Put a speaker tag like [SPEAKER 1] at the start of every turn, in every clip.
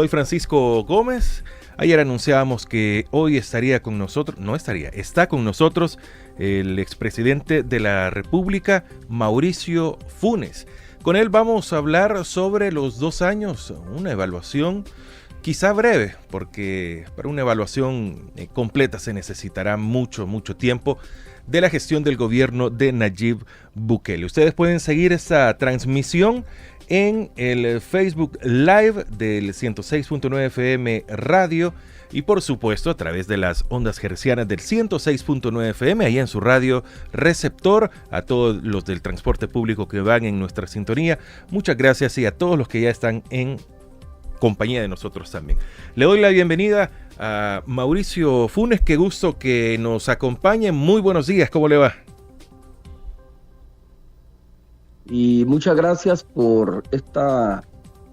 [SPEAKER 1] Soy Francisco Gómez. Ayer anunciábamos que hoy estaría con nosotros, está con nosotros el expresidente de la República, Mauricio Funes. Con él vamos a hablar sobre los 2 años, una evaluación quizá breve, porque para una evaluación completa se necesitará mucho tiempo de la gestión del gobierno de Nayib Bukele. Ustedes pueden seguir esta transmisión en el Facebook Live del 106.9 FM Radio y por supuesto a través de las ondas hercianas del 106.9 FM, ahí en su radio receptor. A todos los del transporte público que van en nuestra sintonía, muchas gracias, y a todos los que ya están en compañía de nosotros también. Le doy la bienvenida a Mauricio Funes, qué gusto que nos acompañe. Muy buenos días, ¿cómo le va?
[SPEAKER 2] Y muchas gracias por esta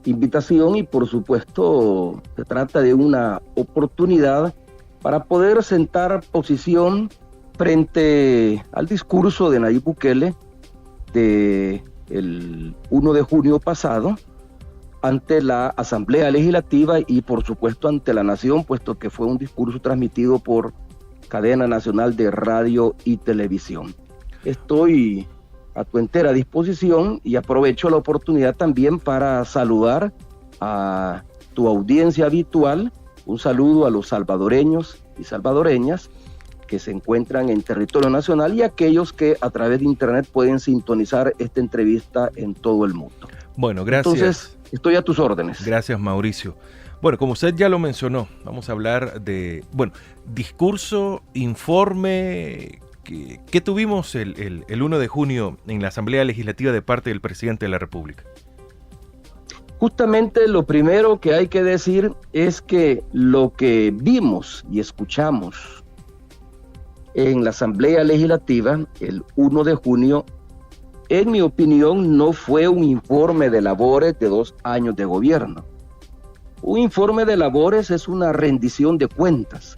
[SPEAKER 2] invitación y por supuesto se trata de una oportunidad para poder sentar posición frente al discurso de Nayib Bukele del 1 de junio pasado ante la Asamblea Legislativa y por supuesto ante la nación, puesto que fue un discurso transmitido por cadena nacional de radio y televisión. Estoy a tu entera disposición y aprovecho la oportunidad también para saludar a tu audiencia habitual. Un saludo a los salvadoreños y salvadoreñas que se encuentran en territorio nacional y aquellos que a través de internet pueden sintonizar esta entrevista en todo el mundo.
[SPEAKER 1] Bueno, gracias.
[SPEAKER 2] Entonces, estoy a tus órdenes.
[SPEAKER 1] Gracias, Mauricio. Bueno, como usted ya lo mencionó, vamos a hablar de, discurso, informe. ¿Qué tuvimos el 1 de junio en la Asamblea Legislativa de parte del presidente de la República?
[SPEAKER 2] Justamente lo primero que hay que decir es que lo que vimos y escuchamos en la Asamblea Legislativa el 1 de junio, en mi opinión, no fue un informe de labores de 2 años de gobierno. Un informe de labores es una rendición de cuentas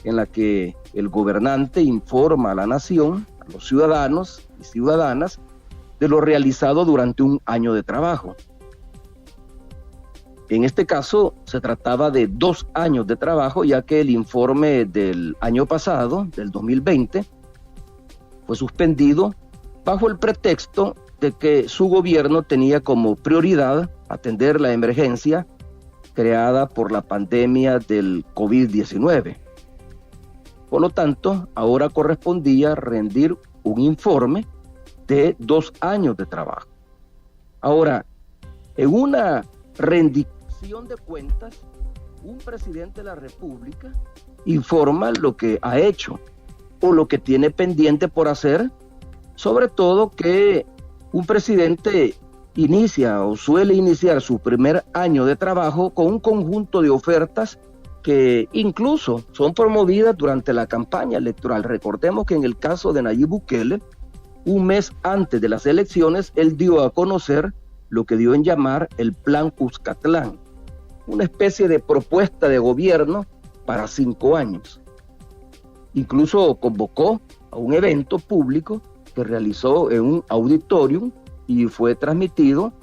[SPEAKER 2] en la que el gobernante informa a la nación, a los ciudadanos y ciudadanas, de lo realizado durante un año de trabajo. En este caso, se trataba de 2 años de trabajo, ya que el informe del año pasado, del 2020, fue suspendido bajo el pretexto de que su gobierno tenía como prioridad atender la emergencia creada por la pandemia del COVID-19. Por lo tanto, ahora correspondía rendir un informe de 2 años de trabajo. Ahora, en una rendición de cuentas, un presidente de la República informa lo que ha hecho o lo que tiene pendiente por hacer, sobre todo que un presidente inicia o suele iniciar su primer año de trabajo con un conjunto de ofertas que incluso son promovidas durante la campaña electoral. Recordemos que en el caso de Nayib Bukele, un mes antes de las elecciones, él dio a conocer lo que dio en llamar el Plan Cuscatlán, una especie de propuesta de gobierno para 5 años. Incluso convocó a un evento público que realizó en un auditorium y fue transmitido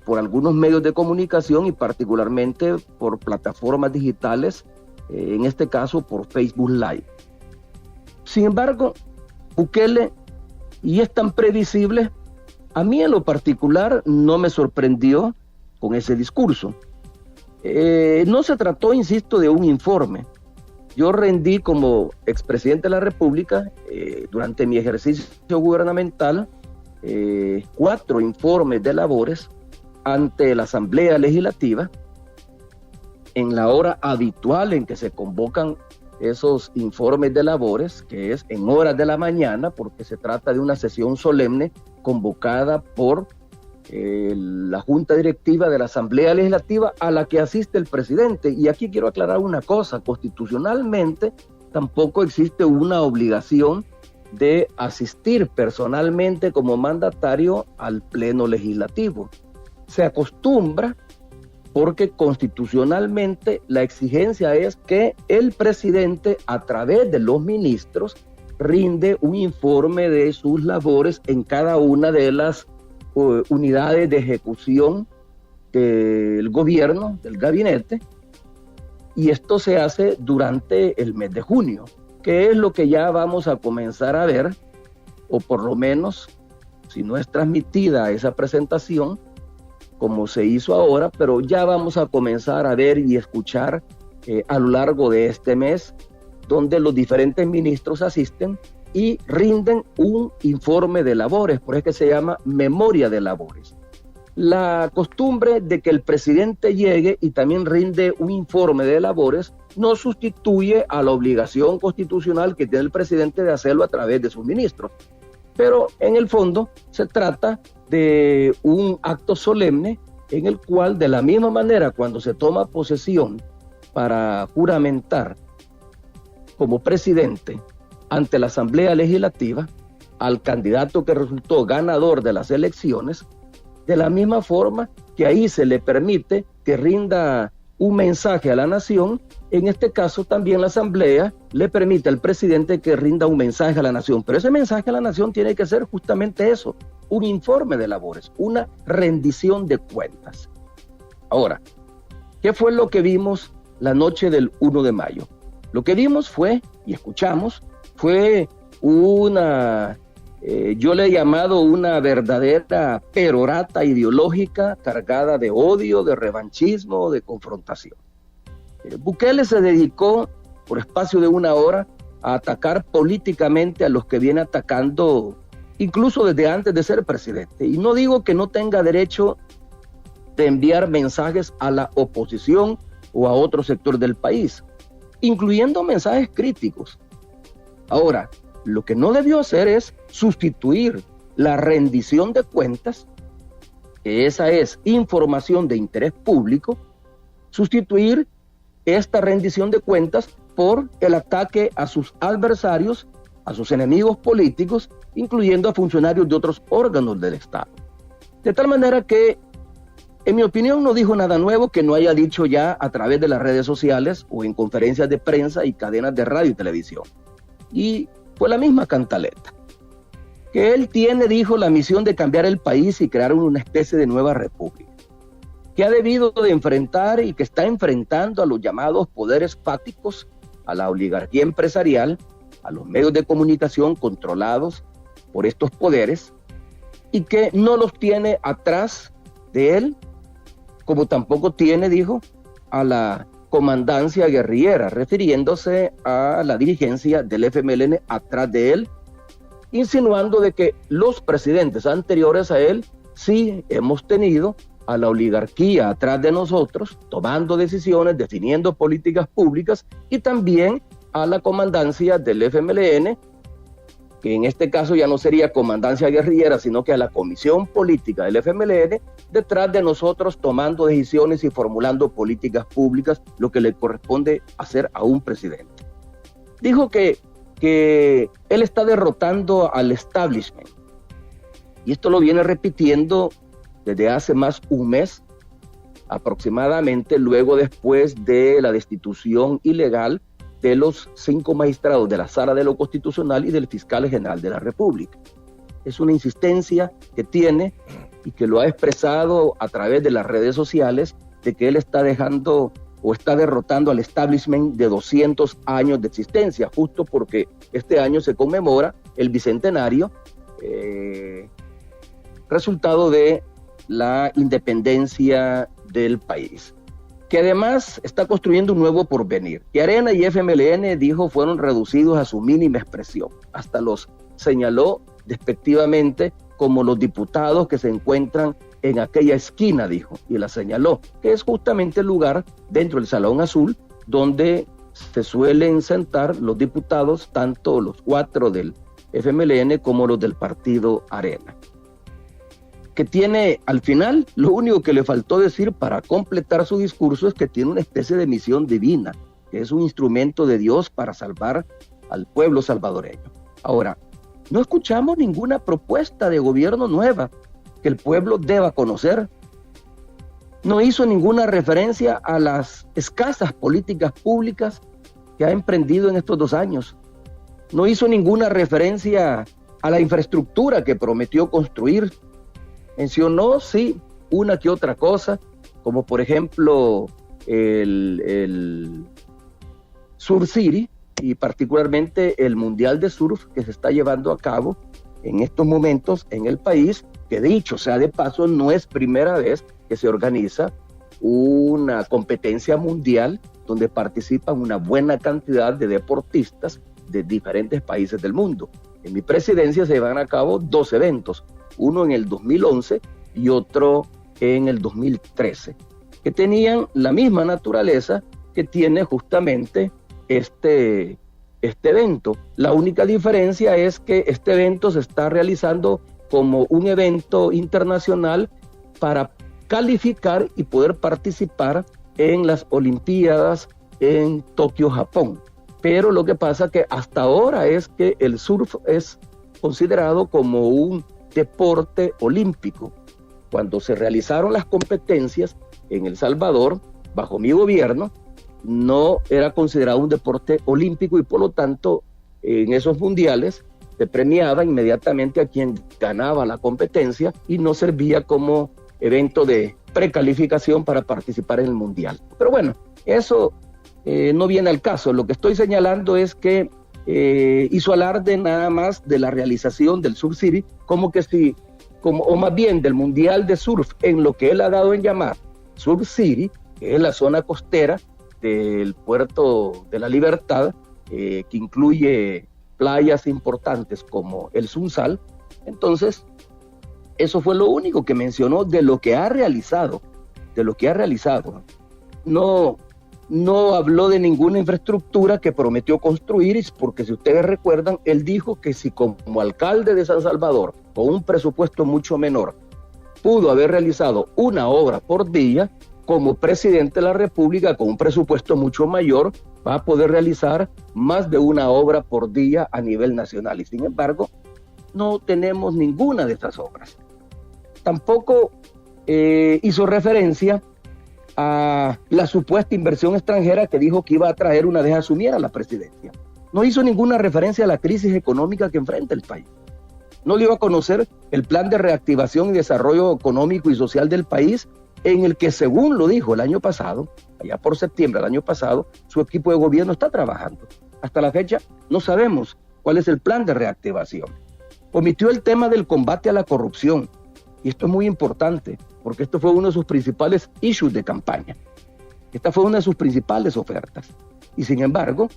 [SPEAKER 2] por algunos medios de comunicación y particularmente por plataformas digitales, en este caso por Facebook Live. Sin embargo, Bukele, y es tan previsible, a mí en lo particular no me sorprendió con ese discurso. No se trató, insisto, de un informe. Yo rendí como expresidente de la República, durante mi ejercicio gubernamental, 4 informes de labores ante la Asamblea Legislativa en la hora habitual en que se convocan esos informes de labores, que es en horas de la mañana, porque se trata de una sesión solemne convocada por la Junta Directiva de la Asamblea Legislativa a la que asiste el presidente. Y aquí quiero aclarar una cosa: constitucionalmente tampoco existe una obligación de asistir personalmente como mandatario al Pleno Legislativo. Se acostumbra porque constitucionalmente la exigencia es que el presidente, a través de los ministros, rinde un informe de sus labores en cada una de las unidades de ejecución del gobierno, del gabinete, y esto se hace durante el mes de junio, que es lo que ya vamos a comenzar a ver, o por lo menos, si no es transmitida esa presentación, como se hizo ahora, pero ya vamos a comenzar a ver y escuchar a lo largo de este mes, donde los diferentes ministros asisten y rinden un informe de labores, por eso que se llama memoria de labores. La costumbre de que el presidente llegue y también rinde un informe de labores no sustituye a la obligación constitucional que tiene el presidente de hacerlo a través de sus ministros. Pero en el fondo se trata de un acto solemne en el cual, de la misma manera, cuando se toma posesión para juramentar como presidente ante la Asamblea Legislativa al candidato que resultó ganador de las elecciones, de la misma forma que ahí se le permite que rinda un mensaje a la nación, en este caso también la Asamblea le permite al presidente que rinda un mensaje a la nación, pero ese mensaje a la nación tiene que ser justamente eso, un informe de labores, una rendición de cuentas. Ahora, ¿qué fue lo que vimos la noche del 1 de mayo? Lo que vimos fue, y escuchamos, fue una, yo le he llamado una verdadera perorata ideológica cargada de odio, de revanchismo, de confrontación. Bukele se dedicó por espacio de 1 hora a atacar políticamente a los que viene atacando incluso desde antes de ser presidente. Y no digo que no tenga derecho de enviar mensajes a la oposición o a otro sector del país, incluyendo mensajes críticos. Ahora, lo que no debió hacer es sustituir la rendición de cuentas, que esa es información de interés público, sustituir esta rendición de cuentas por el ataque a sus adversarios, a sus enemigos políticos, incluyendo a funcionarios de otros órganos del Estado. De tal manera que, en mi opinión, no dijo nada nuevo que no haya dicho ya a través de las redes sociales o en conferencias de prensa y cadenas de radio y televisión. Y fue la misma cantaleta. Que él tiene, dijo, la misión de cambiar el país y crear una especie de nueva república, que ha debido de enfrentar y que está enfrentando a los llamados poderes fácticos, a la oligarquía empresarial, a los medios de comunicación controlados por estos poderes, y que no los tiene atrás de él, como tampoco tiene, dijo, a la comandancia guerrillera, refiriéndose a la dirigencia del FMLN atrás de él, insinuando de que los presidentes anteriores a él sí hemos tenido a la oligarquía atrás de nosotros, tomando decisiones, definiendo políticas públicas, y también a la comandancia del FMLN, que en este caso ya no sería comandancia guerrillera, sino que a la comisión política del FMLN, detrás de nosotros tomando decisiones y formulando políticas públicas, lo que le corresponde hacer a un presidente. Dijo que él está derrotando al establishment, y esto lo viene repitiendo desde hace más un mes aproximadamente, luego después de la destitución ilegal de los 5 magistrados de la Sala de lo Constitucional y del Fiscal General de la República. Es una insistencia que tiene y que lo ha expresado a través de las redes sociales, de que él está dejando o está derrotando al establishment de 200 años de existencia, justo porque este año se conmemora el bicentenario, resultado de la independencia del país, que además está construyendo un nuevo porvenir, que Arena y FMLN, dijo, fueron reducidos a su mínima expresión. Hasta los señaló despectivamente como los diputados que se encuentran en aquella esquina, dijo, y la señaló, que es justamente el lugar dentro del Salón Azul donde se suelen sentar los diputados, tanto los 4 del FMLN como los del partido Arena, que tiene al final, lo único que le faltó decir para completar su discurso es que tiene una especie de misión divina, que es un instrumento de Dios para salvar al pueblo salvadoreño. Ahora, no escuchamos ninguna propuesta de gobierno nueva que el pueblo deba conocer. No hizo ninguna referencia a las escasas políticas públicas que ha emprendido en estos 2 años. No hizo ninguna referencia a la infraestructura que prometió construir. Mencionó, sí, una que otra cosa, como por ejemplo el Surf City y particularmente el Mundial de Surf que se está llevando a cabo en estos momentos en el país, que dicho sea de paso, no es primera vez que se organiza una competencia mundial donde participan una buena cantidad de deportistas de diferentes países del mundo. En mi presidencia se llevan a cabo 2 eventos, uno en el 2011 y otro en el 2013, que tenían la misma naturaleza que tiene justamente este evento. La única diferencia es que este evento se está realizando como un evento internacional para calificar y poder participar en las Olimpiadas en Tokio, Japón. Pero lo que pasa que hasta ahora es que el surf es considerado como un deporte olímpico. Cuando se realizaron las competencias en El Salvador, bajo mi gobierno, no era considerado un deporte olímpico y por lo tanto en esos mundiales se premiaba inmediatamente a quien ganaba la competencia y no servía como evento de precalificación para participar en el mundial. Pero bueno, eso no viene al caso. Lo que estoy señalando es que hizo alarde nada más de la realización del Surf City, o más bien del Mundial de Surf, en lo que él ha dado en llamar Surf City, que es la zona costera del puerto de la Libertad, que incluye playas importantes como el Sunsal. Entonces, eso fue lo único que mencionó de lo que ha realizado, No habló de ninguna infraestructura que prometió construir, porque si ustedes recuerdan, él dijo que si como alcalde de San Salvador, con un presupuesto mucho menor, pudo haber realizado una obra por día, como presidente de la República, con un presupuesto mucho mayor, va a poder realizar más de una obra por día a nivel nacional. Y sin embargo, no tenemos ninguna de estas obras. Tampoco hizo referencia a la supuesta inversión extranjera que dijo que iba a traer una vez asumiera la presidencia. No hizo ninguna referencia a la crisis económica que enfrenta el país. No le iba a conocer el plan de reactivación y desarrollo económico y social del país, en el que, según lo dijo el año pasado, allá por septiembre del año pasado, su equipo de gobierno está trabajando. Hasta la fecha no sabemos cuál es el plan de reactivación. Omitió el tema del combate a la corrupción, y esto es muy importante, porque esto fue uno de sus principales issues de campaña. Esta fue una de sus principales ofertas. Y sin embargo,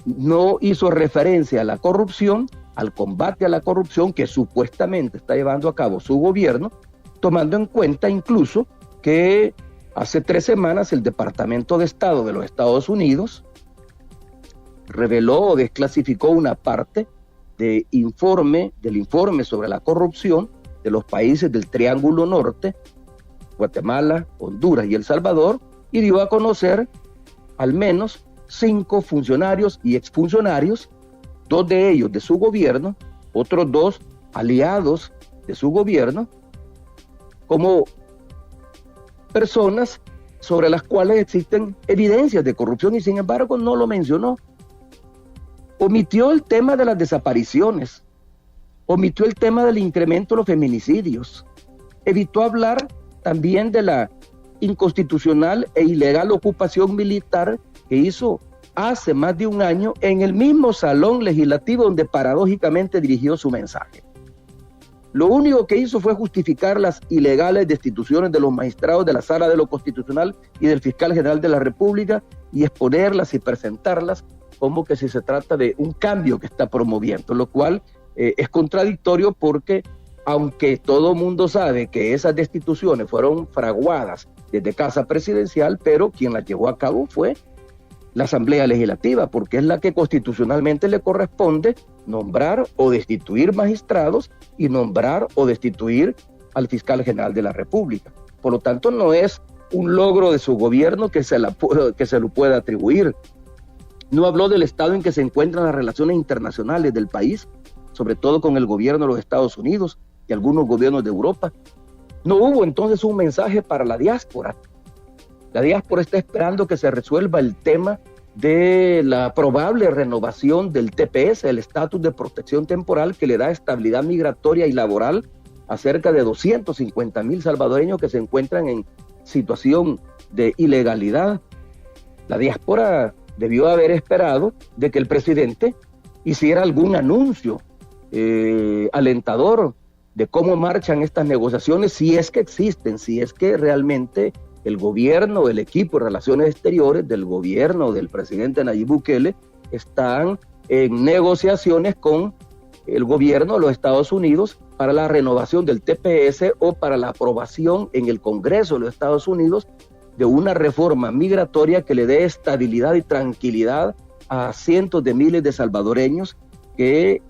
[SPEAKER 2] no hizo referencia a la corrupción, al combate a la corrupción que supuestamente está llevando a cabo su gobierno, tomando en cuenta incluso que hace 3 semanas el Departamento de Estado de los Estados Unidos reveló o desclasificó una parte del informe sobre la corrupción de los países del Triángulo Norte, Guatemala, Honduras y El Salvador, y dio a conocer al menos 5 funcionarios y exfuncionarios, 2 de ellos de su gobierno, otros 2 aliados de su gobierno, como personas sobre las cuales existen evidencias de corrupción, y sin embargo no lo mencionó. Omitió el tema de las desapariciones, omitió el tema del incremento de los feminicidios, evitó hablar también de la inconstitucional e ilegal ocupación militar que hizo hace más de un año en el mismo salón legislativo donde paradójicamente dirigió su mensaje. Lo único que hizo fue justificar las ilegales destituciones de los magistrados de la Sala de lo Constitucional y del Fiscal General de la República y exponerlas y presentarlas como que si se trata de un cambio que está promoviendo, lo cual es contradictorio porque aunque todo mundo sabe que esas destituciones fueron fraguadas desde Casa Presidencial, pero quien las llevó a cabo fue la Asamblea Legislativa, porque es la que constitucionalmente le corresponde nombrar o destituir magistrados y nombrar o destituir al Fiscal General de la República. Por lo tanto, no es un logro de su gobierno que se lo pueda atribuir. No habló del estado en que se encuentran las relaciones internacionales del país, sobre todo con el gobierno de los Estados Unidos y algunos gobiernos de Europa. No hubo entonces un mensaje para la diáspora. La diáspora está esperando que se resuelva el tema de la probable renovación del TPS, el estatus de protección temporal que le da estabilidad migratoria y laboral a cerca de 250,000 salvadoreños que se encuentran en situación de ilegalidad. La diáspora debió haber esperado de que el presidente hiciera algún anuncio alentador de cómo marchan estas negociaciones, si es que existen, si es que realmente el gobierno, el equipo de Relaciones Exteriores del gobierno del presidente Nayib Bukele están en negociaciones con el gobierno de los Estados Unidos para la renovación del TPS o para la aprobación en el Congreso de los Estados Unidos de una reforma migratoria que le dé estabilidad y tranquilidad a cientos de miles de salvadoreños que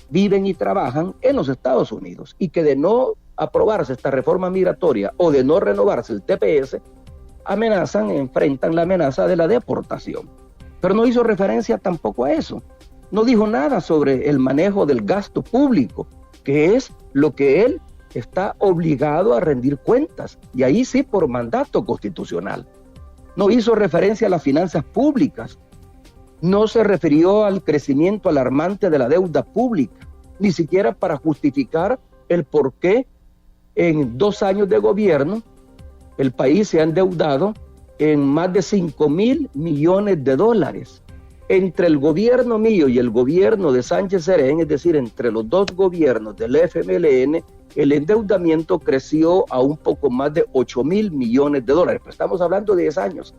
[SPEAKER 2] viven y trabajan en los Estados Unidos, y que de no aprobarse esta reforma migratoria o de no renovarse el TPS, enfrentan la amenaza de la deportación. Pero no hizo referencia tampoco a eso. No dijo nada sobre el manejo del gasto público, que es lo que él está obligado a rendir cuentas, y ahí sí por mandato constitucional. No hizo referencia a las finanzas públicas, no se refirió al crecimiento alarmante de la deuda pública, ni siquiera para justificar el por qué en 2 años de gobierno el país se ha endeudado en más de 5,000 millones de dólares. Entre el gobierno mío y el gobierno de Sánchez Serén, es decir, entre los dos gobiernos del FMLN, el endeudamiento creció a un poco más de 8,000 millones de dólares. Pero estamos hablando de 10 años.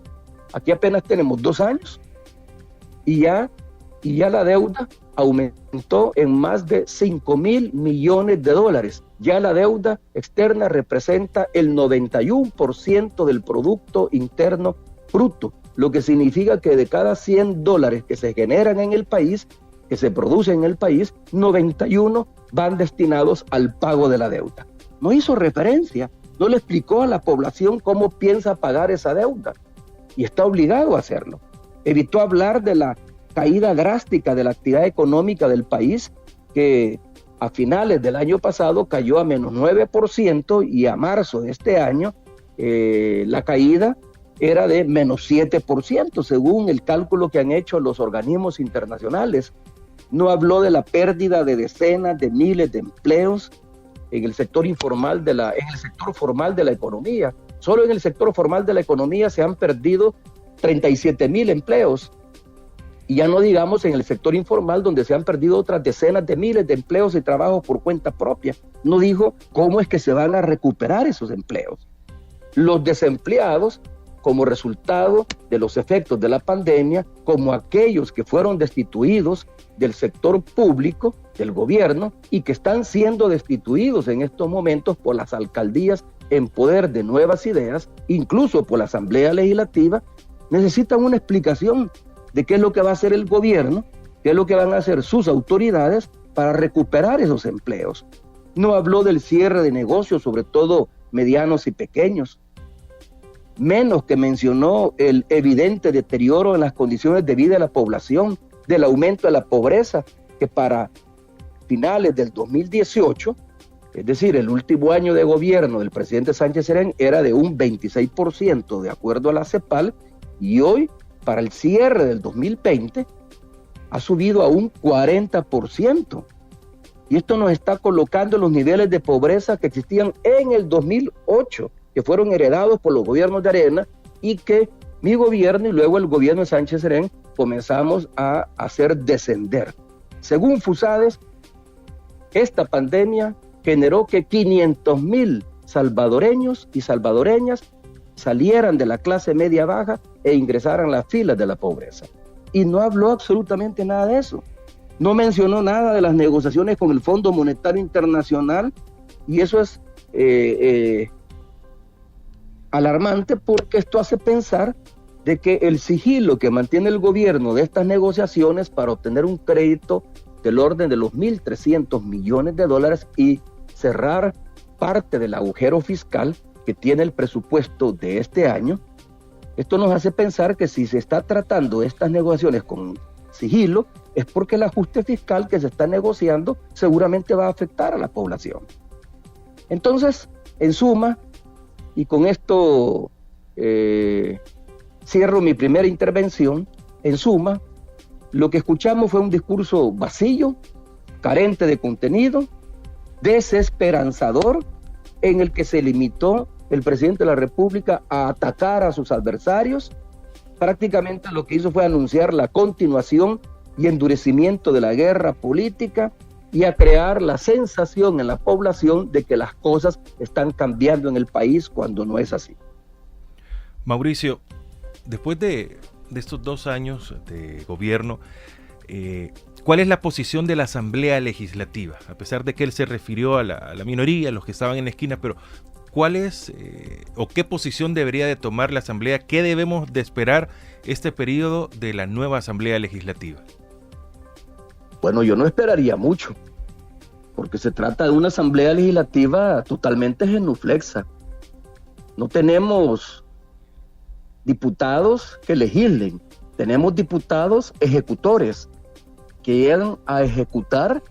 [SPEAKER 2] Aquí apenas tenemos 2 años y ya la deuda aumentó en más de 5,000 millones de dólares. Ya la deuda externa representa el 91% del Producto Interno Bruto, lo que significa que de cada 100 dólares que se generan en el país, que se producen en el país, 91 van destinados al pago de la deuda. No hizo referencia, no le explicó a la población cómo piensa pagar esa deuda, y está obligado a hacerlo. Evitó hablar de la caída drástica de la actividad económica del país, que a finales del año pasado cayó a menos 9%, y a marzo de este año la caída era de menos 7%, según el cálculo que han hecho los organismos internacionales. No habló de la pérdida de decenas de miles de empleos en el sector formal de la economía. Solo en el sector formal de la economía se han perdido 37,000 empleos. Y ya no digamos en el sector informal, donde se han perdido otras decenas de miles de empleos y trabajos por cuenta propia. No dijo cómo es que se van a recuperar esos empleos. Los desempleados, como resultado de los efectos de la pandemia, como aquellos que fueron destituidos del sector público, del gobierno, y que están siendo destituidos en estos momentos por las alcaldías en poder de Nuevas Ideas, incluso por la Asamblea Legislativa, necesitan una explicación de qué es lo que va a hacer el gobierno, qué es lo que van a hacer sus autoridades para recuperar esos empleos. No habló del cierre de negocios, sobre todo medianos y pequeños. Menos que mencionó el evidente deterioro en las condiciones de vida de la población, del aumento de la pobreza, que para finales del 2018, es decir, el último año de gobierno del presidente Sánchez Serén, era de un 26% de acuerdo a la CEPAL, y hoy, para el cierre del 2020, ha subido a un 40%. Y esto nos está colocando en los niveles de pobreza que existían en el 2008, que fueron heredados por los gobiernos de Arena, y que mi gobierno y luego el gobierno de Sánchez Serén comenzamos a hacer descender. Según FUSADES, esta pandemia generó que 500,000 salvadoreños y salvadoreñas salieran de la clase media baja e ingresaran a las filas de la pobreza. Y no habló absolutamente nada de eso. No mencionó nada de las negociaciones con el Fondo Monetario Internacional, y eso es alarmante, porque esto hace pensar de que el sigilo que mantiene el gobierno de estas negociaciones para obtener un crédito del orden de los 1.300 millones de dólares y cerrar parte del agujero fiscal que tiene el presupuesto de este año, esto nos hace pensar que si se está tratando estas negociaciones con sigilo, es porque el ajuste fiscal que se está negociando seguramente va a afectar a la población. Entonces, en suma, y con esto cierro mi primera intervención, en suma, lo que escuchamos fue un discurso vacío, carente de contenido, desesperanzador, en el que se limitó el presidente de la República a atacar a sus adversarios. Prácticamente lo que hizo fue anunciar la continuación y endurecimiento de la guerra política y a crear la sensación en la población de que las cosas están cambiando en el país cuando no es así.
[SPEAKER 1] Mauricio, después de estos 2 años de gobierno, ¿cuál es la posición de la Asamblea Legislativa? A pesar de que él se refirió a la minoría, a los que estaban en la esquina, pero ¿cuál es o qué posición debería de tomar la Asamblea? ¿Qué debemos de esperar este periodo de la nueva Asamblea Legislativa?
[SPEAKER 2] Bueno, yo no esperaría mucho, porque se trata de una Asamblea Legislativa totalmente genuflexa. No tenemos diputados que legislen, tenemos diputados ejecutores que llegan a ejecutar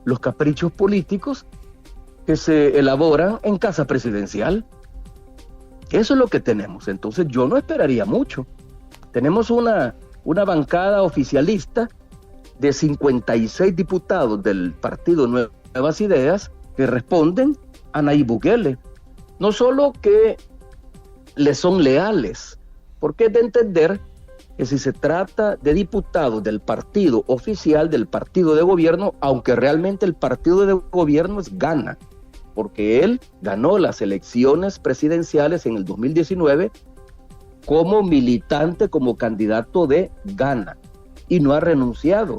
[SPEAKER 2] los caprichos políticos que se elaboran en casa presidencial. Eso es lo que tenemos. Entonces yo no esperaría mucho. Tenemos una bancada oficialista de 56 diputados del partido Nuevas Ideas que responden a Nayib Bukele. No solo que le son leales, porque es de entender que si se trata de diputados del partido oficial, del partido de gobierno, aunque realmente el partido de gobierno es Gana, porque él ganó las elecciones presidenciales en el 2019 como militante, como candidato de Gana, y no ha renunciado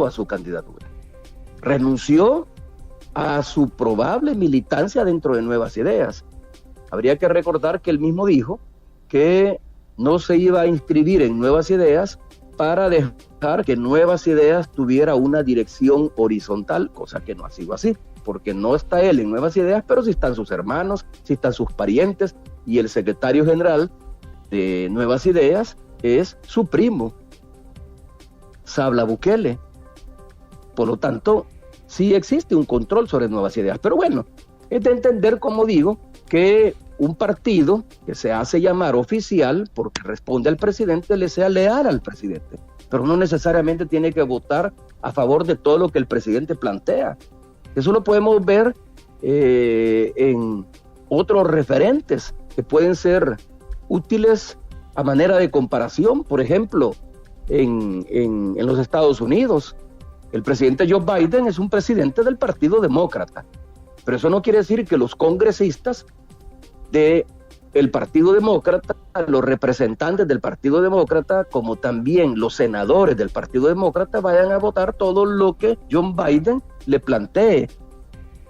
[SPEAKER 2] a su candidatura. Renunció a su probable militancia dentro de Nuevas Ideas. Habría que recordar que él mismo dijo que no se iba a inscribir en Nuevas Ideas para dejar que Nuevas Ideas tuviera una dirección horizontal, cosa que no ha sido así, porque no está él en Nuevas Ideas, pero sí están sus hermanos, sí están sus parientes, y el secretario general de Nuevas Ideas es su primo, Sabla Bukele. Por lo tanto, sí existe un control sobre Nuevas Ideas. Pero bueno, es de entender, como digo, que un partido que se hace llamar oficial porque responde al presidente le sea leal al presidente, pero no necesariamente tiene que votar a favor de todo lo que el presidente plantea. Eso lo podemos ver en otros referentes que pueden ser útiles a manera de comparación. Por ejemplo, en los Estados Unidos, el presidente Joe Biden es un presidente del Partido Demócrata, pero eso no quiere decir que los congresistas del Partido Demócrata, los representantes del Partido Demócrata, como también los senadores del Partido Demócrata, vayan a votar todo lo que John Biden le plantee.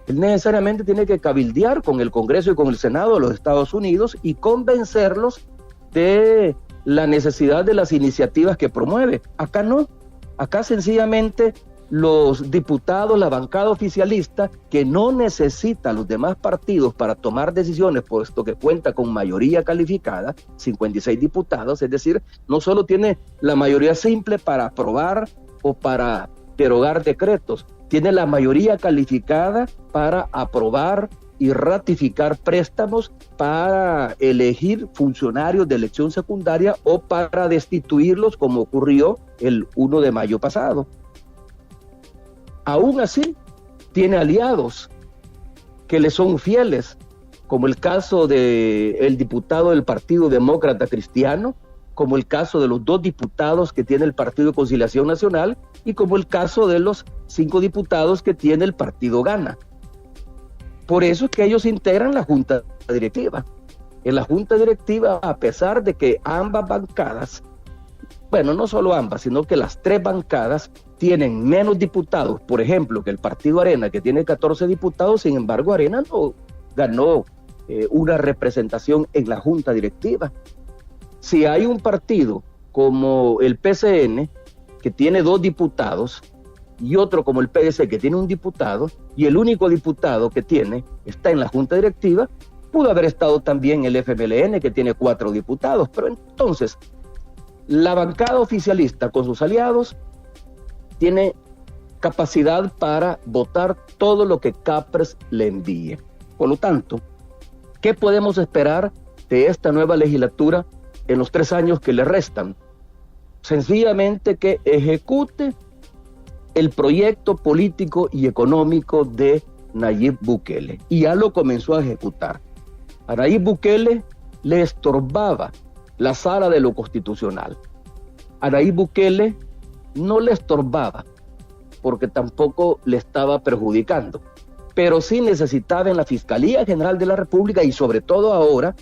[SPEAKER 2] Él necesariamente tiene que cabildear con el Congreso y con el Senado de los Estados Unidos y convencerlos de la necesidad de las iniciativas que promueve. Acá no, acá sencillamente los diputados, la bancada oficialista, que no necesita a los demás partidos para tomar decisiones, puesto que cuenta con mayoría calificada, 56 diputados, es decir, no solo tiene la mayoría simple para aprobar o para derogar decretos, tiene la mayoría calificada para aprobar y ratificar préstamos, para elegir funcionarios de elección secundaria o para destituirlos, como ocurrió el 1 de mayo pasado. Aún así, tiene aliados que le son fieles, como el caso del diputado del Partido Demócrata Cristiano, como el caso de los 2 diputados que tiene el Partido de Conciliación Nacional y como el caso de los 5 diputados que tiene el Partido Gana. Por eso es que ellos integran la Junta Directiva. En la Junta Directiva, a pesar de que ambas bancadas, bueno, no solo ambas, sino que las 3 bancadas tienen menos diputados, por ejemplo, que el Partido Arena, que tiene 14 diputados, sin embargo, Arena no ganó una representación en la Junta Directiva. Si hay un partido como el PCN, que tiene 2 diputados, y otro como el PDC, que tiene 1 diputado, y el único diputado que tiene está en la Junta Directiva, pudo haber estado también el FMLN, que tiene 4 diputados, pero entonces la bancada oficialista con sus aliados tiene capacidad para votar todo lo que Capres le envíe. Por lo tanto, ¿qué podemos esperar de esta nueva legislatura en los 3 años que le restan? Sencillamente que ejecute el proyecto político y económico de Nayib Bukele, y ya lo comenzó a ejecutar. A Nayib Bukele le estorbaba la sala de lo constitucional. A Nayib Bukele no le estorbaba porque tampoco le estaba perjudicando, pero sí necesitaba en la Fiscalía General de la República, y sobre todo ahora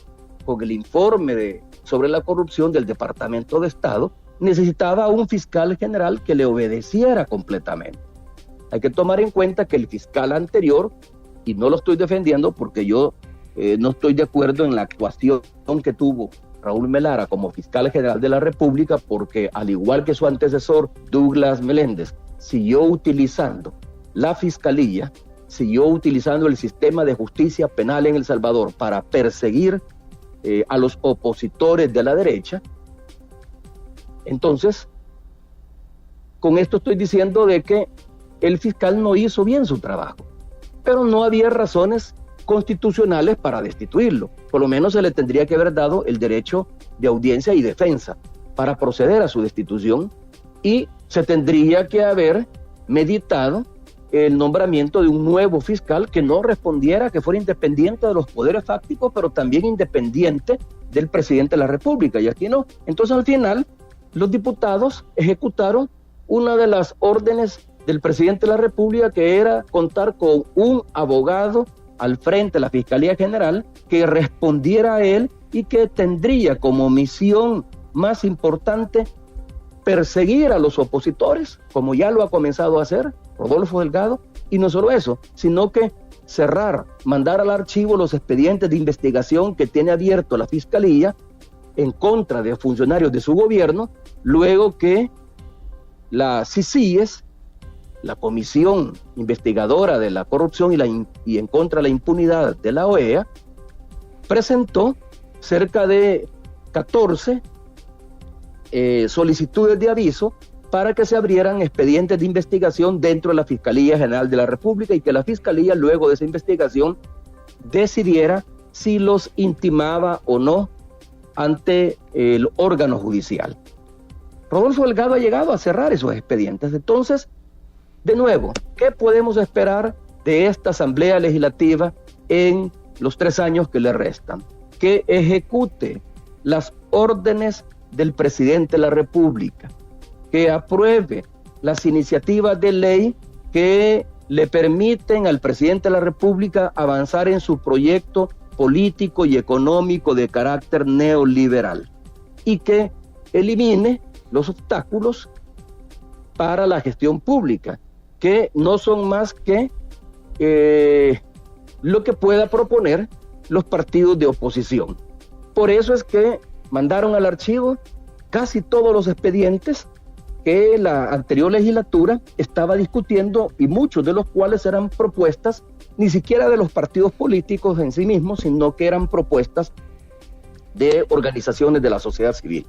[SPEAKER 2] con el informe sobre la corrupción del Departamento de Estado, necesitaba un fiscal general que le obedeciera completamente. Hay que tomar en cuenta que el fiscal anterior, y no lo estoy defendiendo porque yo no estoy de acuerdo en la actuación que tuvo Raúl Melara como fiscal general de la República, porque al igual que su antecesor Douglas Meléndez, siguió utilizando la fiscalía, siguió utilizando el sistema de justicia penal en El Salvador para perseguir a los opositores de la derecha. Entonces, con esto estoy diciendo de que el fiscal no hizo bien su trabajo, pero no había razones constitucionales para destituirlo. Por lo menos se le tendría que haber dado el derecho de audiencia y defensa para proceder a su destitución, y se tendría que haber meditado el nombramiento de un nuevo fiscal que no respondiera, que fuera independiente de los poderes fácticos, pero también independiente del presidente de la República, y aquí no. Entonces, al final, los diputados ejecutaron una de las órdenes del presidente de la República, que era contar con un abogado al frente de la Fiscalía General que respondiera a él y que tendría como misión más importante perseguir a los opositores, como ya lo ha comenzado a hacer Rodolfo Delgado, y no solo eso, sino que cerrar, mandar al archivo los expedientes de investigación que tiene abierto la Fiscalía en contra de funcionarios de su gobierno, luego que la CICIES, la Comisión Investigadora de la Corrupción y en contra de la impunidad de la OEA, presentó cerca de 14 solicitudes de aviso para que se abrieran expedientes de investigación dentro de la Fiscalía General de la República, y que la Fiscalía, luego de esa investigación, decidiera si los intimaba o no ante el órgano judicial. Rodolfo Delgado ha llegado a cerrar esos expedientes. Entonces, de nuevo, ¿qué podemos esperar de esta Asamblea Legislativa en los 3 años que le restan? Que ejecute las órdenes del presidente de la República, que apruebe las iniciativas de ley que le permiten al presidente de la República avanzar en su proyecto político y económico de carácter neoliberal, y que elimine los obstáculos para la gestión pública, que no son más que lo que pueda proponer los partidos de oposición. Por eso es que mandaron al archivo casi todos los expedientes que la anterior legislatura estaba discutiendo, y muchos de los cuales eran propuestas ni siquiera de los partidos políticos en sí mismos, sino que eran propuestas de organizaciones de la sociedad civil.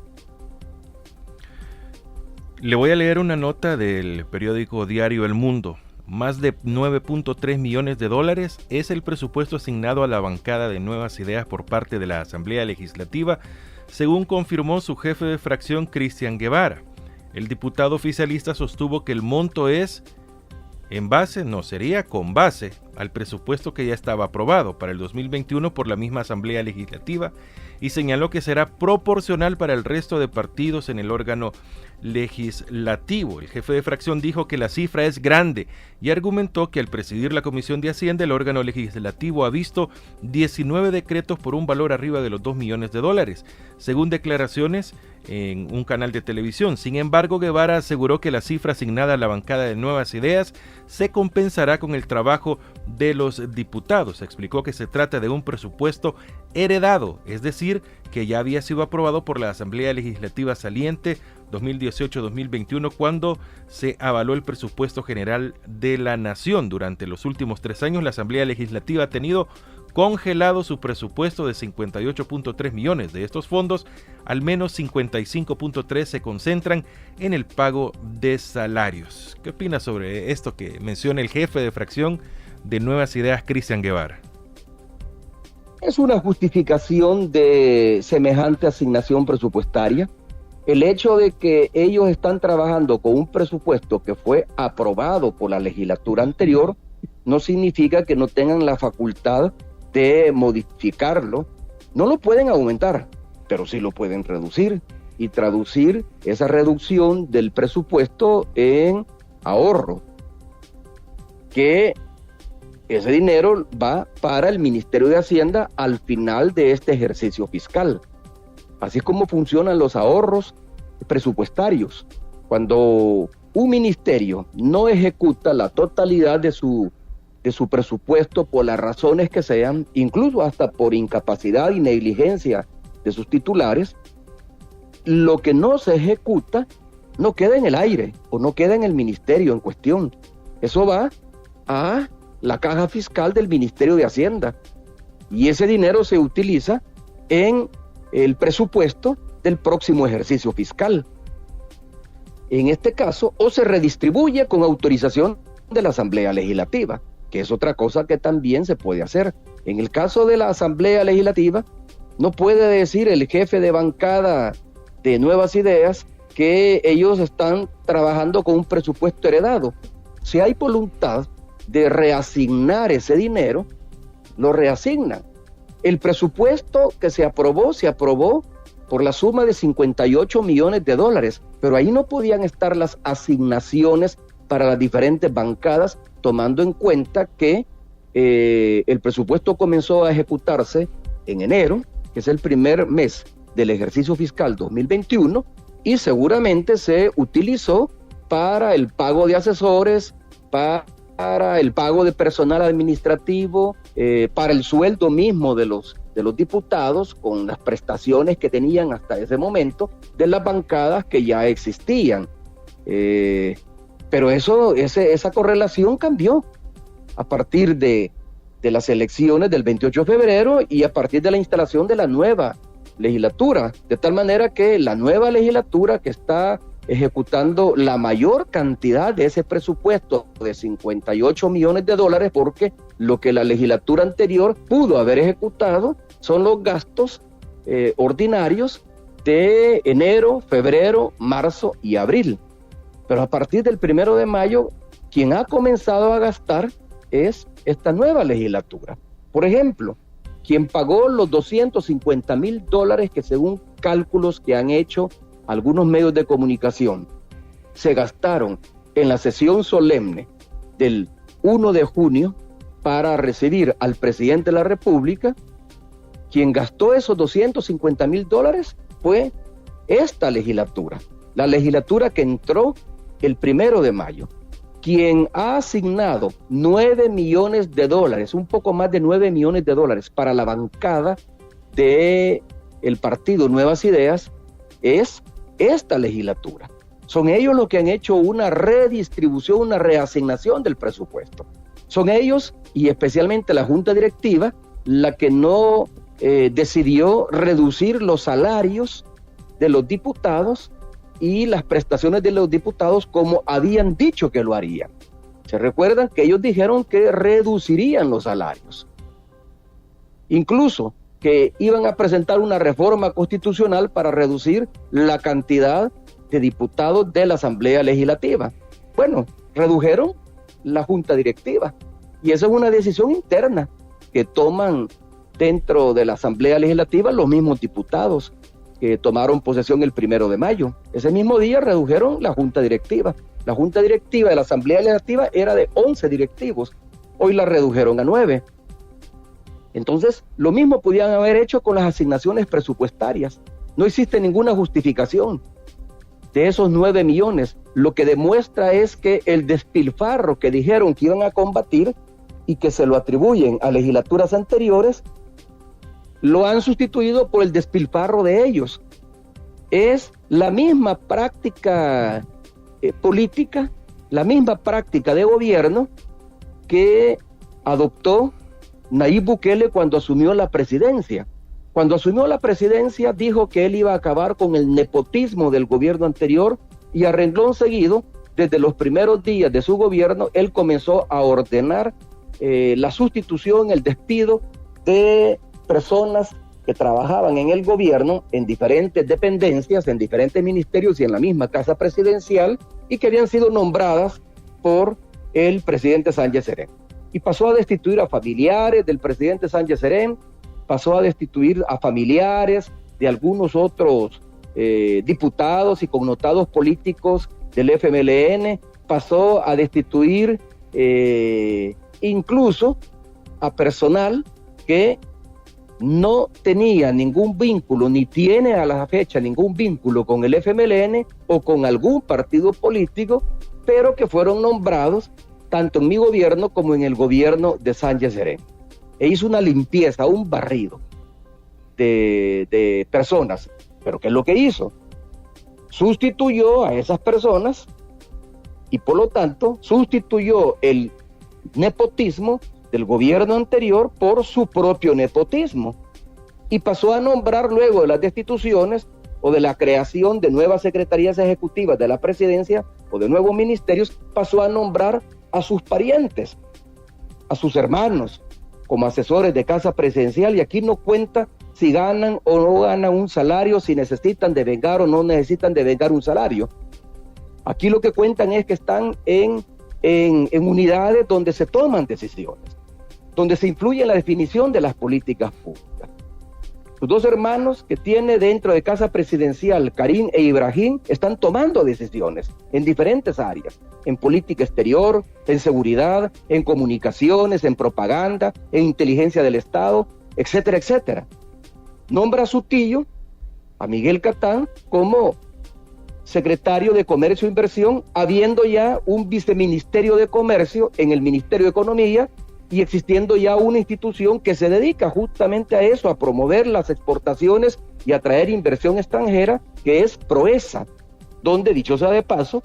[SPEAKER 1] Le voy a leer una nota del periódico diario El Mundo. Más de 9.3 millones de dólares es el presupuesto asignado a la bancada de Nuevas Ideas por parte de la Asamblea Legislativa, según confirmó su jefe de fracción, Cristian Guevara. El diputado oficialista sostuvo que el monto es sería con base al presupuesto que ya estaba aprobado para el 2021 por la misma Asamblea Legislativa, y señaló que será proporcional para el resto de partidos en el órgano legislativo. El jefe de fracción dijo que la cifra es grande y argumentó que al presidir la Comisión de Hacienda, el órgano legislativo ha visto 19 decretos por un valor arriba de los 2 millones de dólares, según declaraciones en un canal de televisión. Sin embargo, Guevara aseguró que la cifra asignada a la bancada de Nuevas Ideas se compensará con el trabajo de los diputados. Explicó que se trata de un presupuesto heredado, es decir, que ya había sido aprobado por la Asamblea Legislativa saliente 2018-2021, cuando se avaló el presupuesto general de la Nación. Durante los últimos 3 años, la Asamblea Legislativa ha tenido congelado su presupuesto de 58.3 millones. De estos fondos, al menos 55.3 se concentran en el pago de salarios. ¿Qué opina sobre esto que menciona el jefe de fracción de Nuevas Ideas, Cristian Guevara?
[SPEAKER 2] Es una justificación de semejante asignación presupuestaria. El hecho de que ellos están trabajando con un presupuesto que fue aprobado por la legislatura anterior no significa que no tengan la facultad de modificarlo. No lo pueden aumentar, pero sí lo pueden reducir y traducir esa reducción del presupuesto en ahorro, que ese dinero va para el Ministerio de Hacienda al final de este ejercicio fiscal. Así es como funcionan los ahorros presupuestarios. Cuando un ministerio no ejecuta la totalidad de su presupuesto por las razones que sean, incluso hasta por incapacidad y negligencia de sus titulares, lo que no se ejecuta no queda en el aire o no queda en el ministerio en cuestión. Eso va a la caja fiscal del Ministerio de Hacienda y ese dinero se utiliza en el presupuesto del próximo ejercicio fiscal. En este caso, o se redistribuye con autorización de la Asamblea Legislativa, que es otra cosa que también se puede hacer. En el caso de la Asamblea Legislativa, no puede decir el jefe de bancada de Nuevas Ideas que ellos están trabajando con un presupuesto heredado. Si hay voluntad de reasignar ese dinero, lo reasignan. El presupuesto que se aprobó por la suma de $58 millones, pero ahí no podían estar las asignaciones para las diferentes bancadas, tomando en cuenta que el presupuesto comenzó a ejecutarse en enero, que es el primer mes del ejercicio fiscal 2021, y seguramente se utilizó para el pago de asesores, para el pago de personal administrativo, para el sueldo mismo de los diputados, con las prestaciones que tenían hasta ese momento de las bancadas que ya existían. Pero esa correlación cambió a partir de las elecciones del 28 de febrero y a partir de la instalación de la nueva legislatura, de tal manera que la nueva legislatura que está ejecutando la mayor cantidad de ese presupuesto de $58 millones, porque lo que la legislatura anterior pudo haber ejecutado son los gastos ordinarios de enero, febrero, marzo y abril. Pero a partir del 1 de mayo, quien ha comenzado a gastar es esta nueva legislatura. Por ejemplo, quien pagó los $250,000 que, según cálculos que han hecho algunos medios de comunicación, se gastaron en la sesión solemne del 1 de junio para recibir al presidente de la República, quien gastó esos $250,000 fue esta legislatura, la legislatura que entró el 1 de mayo. Quien ha asignado $9 millones, un poco más de $9 millones para la bancada del partido Nuevas Ideas, es esta legislatura. Son ellos los que han hecho una redistribución, una reasignación del presupuesto. Son ellos, y especialmente la Junta Directiva, la que no decidió reducir los salarios de los diputados y las prestaciones de los diputados como habían dicho que lo harían. Se recuerdan que ellos dijeron que reducirían los salarios. Incluso que iban a presentar una reforma constitucional para reducir la cantidad de diputados de la Asamblea Legislativa. Bueno, redujeron la Junta Directiva y esa es una decisión interna que toman dentro de la Asamblea Legislativa los mismos diputados que tomaron posesión el 1 de mayo. Ese mismo día redujeron la Junta Directiva. La Junta Directiva de la Asamblea Legislativa era de 11 directivos, hoy la redujeron a 9. Entonces, lo mismo podían haber hecho con las asignaciones presupuestarias. No existe ninguna justificación de esos 9 millones. Lo que demuestra es que el despilfarro que dijeron que iban a combatir y que se lo atribuyen a legislaturas anteriores, lo han sustituido por el despilfarro de ellos. Es la misma práctica política, la misma práctica de gobierno que adoptó Nayib Bukele cuando asumió la presidencia. Cuando asumió la presidencia dijo que él iba a acabar con el nepotismo del gobierno anterior y a renglón seguido, desde los primeros días de su gobierno, él comenzó a ordenar la sustitución, el despido de personas que trabajaban en el gobierno, en diferentes dependencias, en diferentes ministerios y en la misma casa presidencial, y que habían sido nombradas por el presidente Sánchez Serén. y pasó a destituir a familiares del presidente Sánchez Serén, pasó a destituir a familiares de algunos otros diputados y connotados políticos del FMLN, pasó a destituir incluso a personal que no tenía ningún vínculo, ni tiene a la fecha ningún vínculo con el FMLN o con algún partido político, pero que fueron nombrados tanto en mi gobierno como en el gobierno de Sánchez Serén. E hizo una limpieza, un barrido de personas. ¿Pero qué es lo que hizo? Sustituyó a esas personas y por lo tanto sustituyó el nepotismo del gobierno anterior por su propio nepotismo y pasó a nombrar luego de las destituciones o de la creación de nuevas secretarías ejecutivas de la presidencia o de nuevos ministerios, pasó a nombrar a sus parientes, a sus hermanos como asesores de casa presidencial, y aquí no cuenta si ganan o no ganan un salario, si necesitan devengar o no necesitan devengar un salario. Aquí lo que cuentan es que están en unidades donde se toman decisiones, donde se influye en la definición de las políticas públicas. Los dos hermanos que tiene dentro de Casa Presidencial, Karim e Ibrahim, están tomando decisiones en diferentes áreas, en política exterior, en seguridad, en comunicaciones, en propaganda, en inteligencia del Estado, etcétera, etcétera. Nombra a su tío, a Miguel Catán, como secretario de Comercio e Inversión, habiendo ya un viceministerio de Comercio en el Ministerio de Economía y existiendo ya una institución que se dedica justamente a eso, a promover las exportaciones y atraer inversión extranjera, que es Proesa, donde, dicho sea de paso,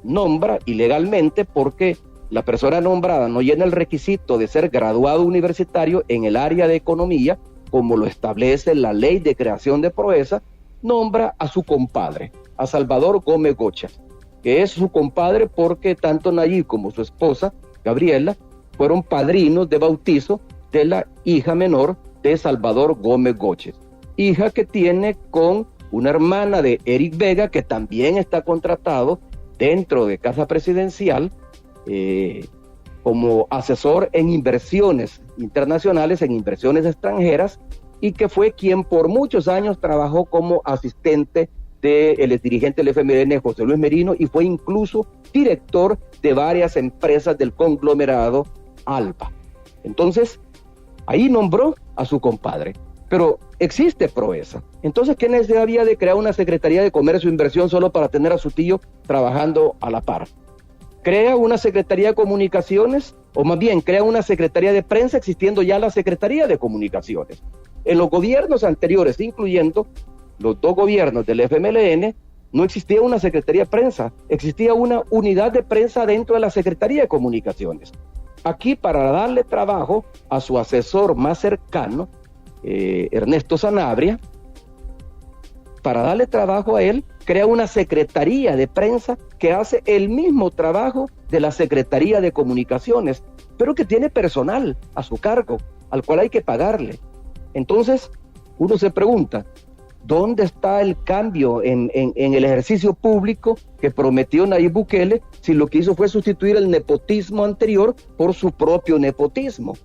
[SPEAKER 2] nombra ilegalmente, porque la persona nombrada no llena el requisito de ser graduado universitario en el área de economía, como lo establece la ley de creación de Proesa, nombra a su compadre, a Salvador Gómez Gochas, que es su compadre porque tanto Nayib como su esposa, Gabriela, fueron padrinos de bautizo de la hija menor de Salvador Gómez Gochas, hija que tiene con una hermana de Eric Vega, que también está contratado dentro de Casa Presidencial como asesor en inversiones internacionales, en inversiones extranjeras, y que fue quien por muchos años trabajó como asistente del dirigente del FMLN, José Luis Merino, y fue incluso director de varias empresas del conglomerado ALPA. Entonces, ahí nombró a su compadre. Pero existe Proesa. Entonces, ¿qué necesidad había de crear una Secretaría de Comercio e Inversión solo para tener a su tío trabajando a la par? Crea una Secretaría de Comunicaciones, o más bien, crea una Secretaría de Prensa, existiendo ya la Secretaría de Comunicaciones. En los gobiernos anteriores, incluyendo los dos gobiernos del FMLN, no existía una Secretaría de Prensa, existía una unidad de prensa dentro de la Secretaría de Comunicaciones. Aquí, para darle trabajo a su asesor más cercano, Ernesto Sanabria, para darle trabajo a él, crea una Secretaría de Prensa que hace el mismo trabajo de la Secretaría de Comunicaciones, pero que tiene personal a su cargo, al cual hay que pagarle. Entonces, uno se pregunta, ¿dónde está el cambio en el ejercicio público que prometió Nayib Bukele, si lo que hizo fue sustituir el nepotismo anterior por su propio nepotismo?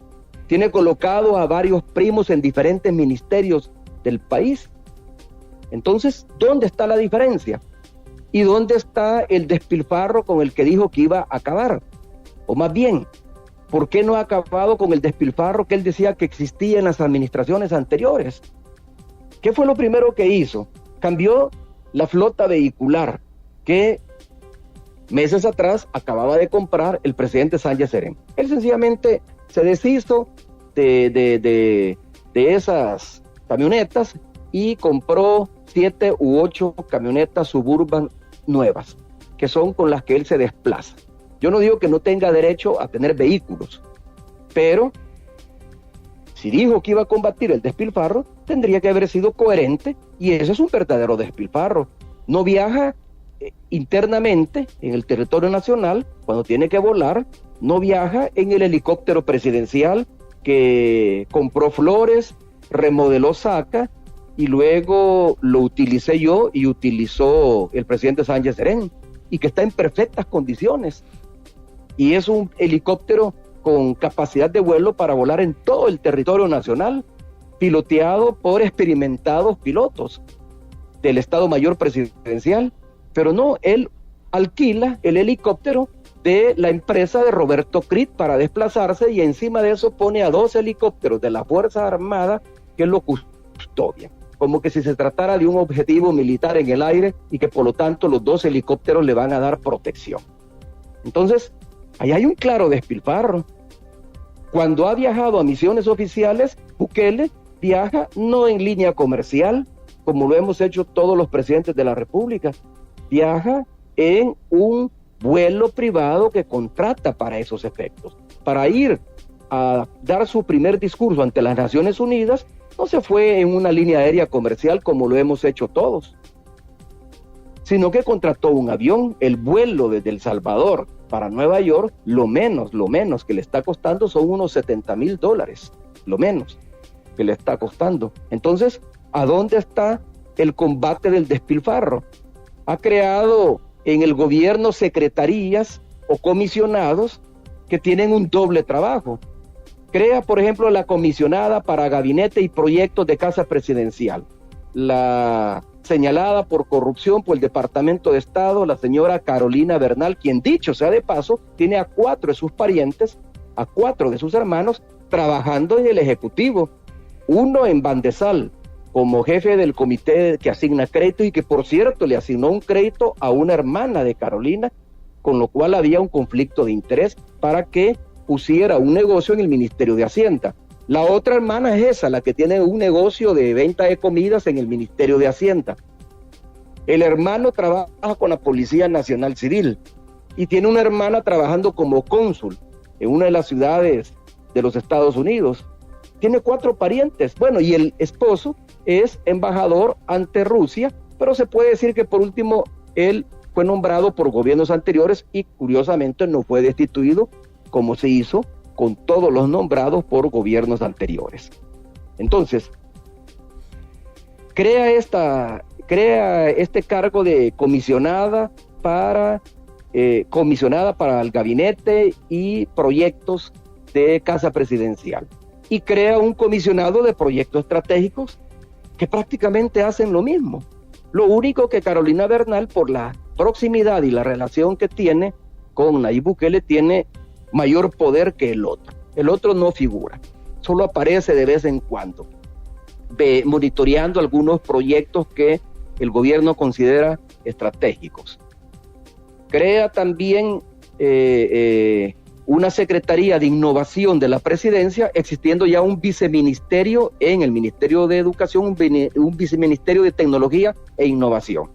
[SPEAKER 2] Tiene colocado a varios primos en diferentes ministerios del país. Entonces, ¿dónde está la diferencia? ¿Y dónde está el despilfarro con el que dijo que iba a acabar? O más bien, ¿por qué no ha acabado con el despilfarro que él decía que existía en las administraciones anteriores? ¿Qué fue lo primero que hizo? Cambió la flota vehicular que meses atrás acababa de comprar el presidente Sánchez Serén. Él sencillamente se deshizo de esas camionetas y compró 7 u 8 camionetas Suburban nuevas, que son con las que él se desplaza. Yo no digo que no tenga derecho a tener vehículos, pero si dijo que iba a combatir el despilfarro, tendría que haber sido coherente, y eso es un verdadero despilfarro. No viaja internamente en el territorio nacional cuando tiene que volar, no viaja en el helicóptero presidencial que compró Flores, remodeló Saca, y luego lo utilicé yo y utilizó el presidente Sánchez Serén, y que está en perfectas condiciones. Y es un helicóptero con capacidad de vuelo para volar en todo el territorio nacional, piloteado por experimentados pilotos del Estado Mayor Presidencial, pero no, él alquila el helicóptero de la empresa de Roberto Crit para desplazarse, y encima de eso pone a 2 helicópteros de la Fuerza Armada que lo custodian, como que si se tratara de un objetivo militar en el aire y que por lo tanto los 2 helicópteros le van a dar protección. Entonces, ahí hay un claro despilfarro. Cuando ha viajado a misiones oficiales, Bukele viaja no en línea comercial, como lo hemos hecho todos los presidentes de la República, viaja en un vuelo privado que contrata para esos efectos. Para ir a dar su primer discurso ante las Naciones Unidas, no se fue en una línea aérea comercial como lo hemos hecho todos, sino que contrató un avión. El vuelo desde El Salvador para Nueva York, lo menos que le está costando son unos $70,000, lo menos que le está costando. Entonces, ¿a dónde está el combate del despilfarro? Ha creado en el gobierno secretarías o comisionados que tienen un doble trabajo. Crea, por ejemplo, la comisionada para gabinete y proyectos de casa presidencial, la señalada por corrupción por el Departamento de Estado, la señora Carolina Bernal, quien, dicho sea de paso, tiene a 4 de sus parientes, a 4 de sus hermanos, trabajando en el Ejecutivo. Uno en Bandesal, como jefe del comité que asigna crédito, y que, por cierto, le asignó un crédito a una hermana de Carolina, con lo cual había un conflicto de interés para que pusiera un negocio en el Ministerio de Hacienda. La otra hermana es esa, la que tiene un negocio de venta de comidas en el Ministerio de Hacienda. El hermano trabaja con la Policía Nacional Civil y tiene una hermana trabajando como cónsul en una de las ciudades de los Estados Unidos. Tiene 4 parientes. Bueno, y el esposo es embajador ante Rusia, pero se puede decir que por último él fue nombrado por gobiernos anteriores y curiosamente no fue destituido como se hizo con todos los nombrados por gobiernos anteriores. Entonces, crea este cargo de comisionada para el gabinete y proyectos de casa presidencial, y crea un comisionado de proyectos estratégicos que prácticamente hacen lo mismo. Lo único que Carolina Bernal, por la proximidad y la relación que tiene con Nayib Bukele, tiene mayor poder que el otro. El otro no figura, solo aparece de vez en cuando, monitoreando algunos proyectos que el gobierno considera estratégicos. Crea también una Secretaría de Innovación de la Presidencia, existiendo ya un viceministerio en el Ministerio de Educación, un viceministerio de Tecnología e Innovación.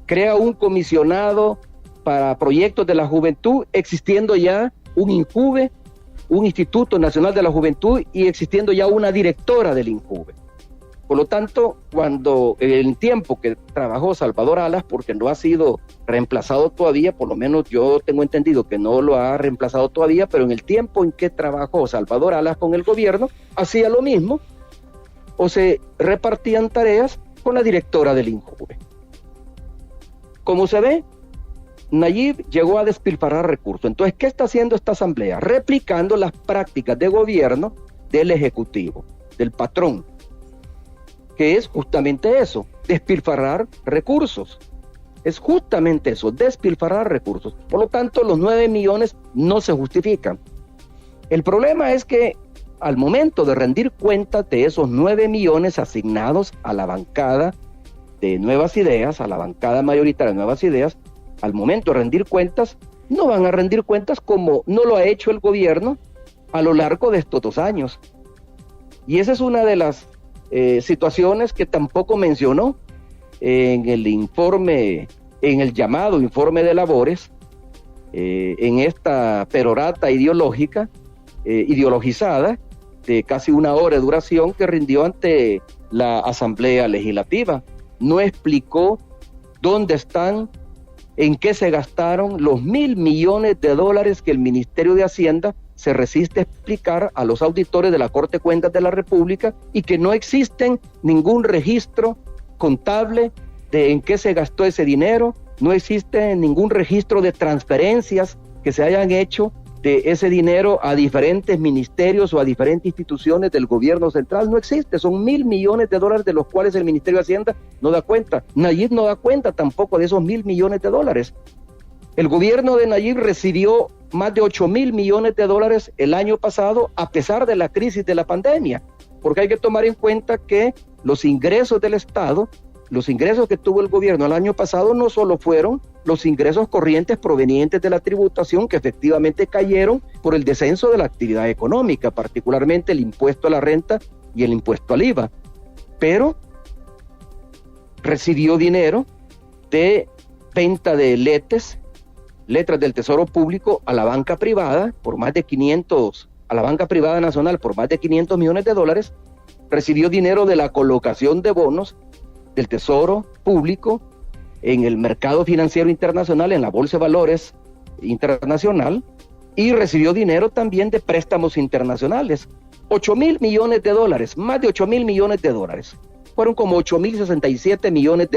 [SPEAKER 2] Crea un comisionado para proyectos de la juventud, existiendo ya un INJUVE, un Instituto Nacional de la Juventud, y existiendo ya una directora del INJUVE. Por lo tanto, cuando en el tiempo que trabajó Salvador Alas, porque no ha sido reemplazado todavía, por lo menos yo tengo entendido que no lo ha reemplazado todavía, pero en el tiempo en que trabajó Salvador Alas con el gobierno, hacía lo mismo, o se repartían tareas con la directora del INJUVE. Como se ve, Nayib llegó a despilfarrar recursos. Entonces, ¿qué está haciendo esta asamblea? Replicando las prácticas de gobierno del Ejecutivo, del patrón, que es justamente eso, despilfarrar recursos. Es justamente eso, despilfarrar recursos. Por lo tanto, los 9 millones no se justifican. El problema es que al momento de rendir cuentas de esos 9 millones asignados a la bancada de Nuevas Ideas, a la bancada mayoritaria de Nuevas Ideas, al momento de rendir cuentas, no van a rendir cuentas como no lo ha hecho el gobierno a lo largo de estos 2 años. Y esa es una de las situaciones que tampoco mencionó en el informe, en el llamado informe de labores, en esta perorata ideológica, ideologizada, de casi 1 hora de duración que rindió ante la Asamblea Legislativa. No explicó dónde están, en qué se gastaron los $1,000 millones que el Ministerio de Hacienda se resiste a explicar a los auditores de la Corte de Cuentas de la República, y que no existen ningún registro contable de en qué se gastó ese dinero, no existe ningún registro de transferencias que se hayan hecho de ese dinero a diferentes ministerios o a diferentes instituciones del gobierno central. No existe, son $1.000 millones de los cuales el Ministerio de Hacienda no da cuenta. Nayib no da cuenta tampoco de esos $1.000 millones. El gobierno de Nayib recibió más de $8.000 millones el año pasado, a pesar de la crisis de la pandemia, porque hay que tomar en cuenta que los ingresos del Estado, los ingresos que tuvo el gobierno el año pasado, no solo fueron los ingresos corrientes provenientes de la tributación, que efectivamente cayeron por el descenso de la actividad económica, particularmente el impuesto a la renta y el impuesto al IVA, pero recibió dinero de venta de letras del Tesoro Público a la banca privada por más de 500, a la banca privada nacional por más de $500 millones, recibió dinero de la colocación de bonos del Tesoro Público en el mercado financiero internacional, en la Bolsa de Valores internacional, y recibió dinero también de préstamos internacionales, $8.000 millones, más de $8.000 millones, fueron como $8.067 millones,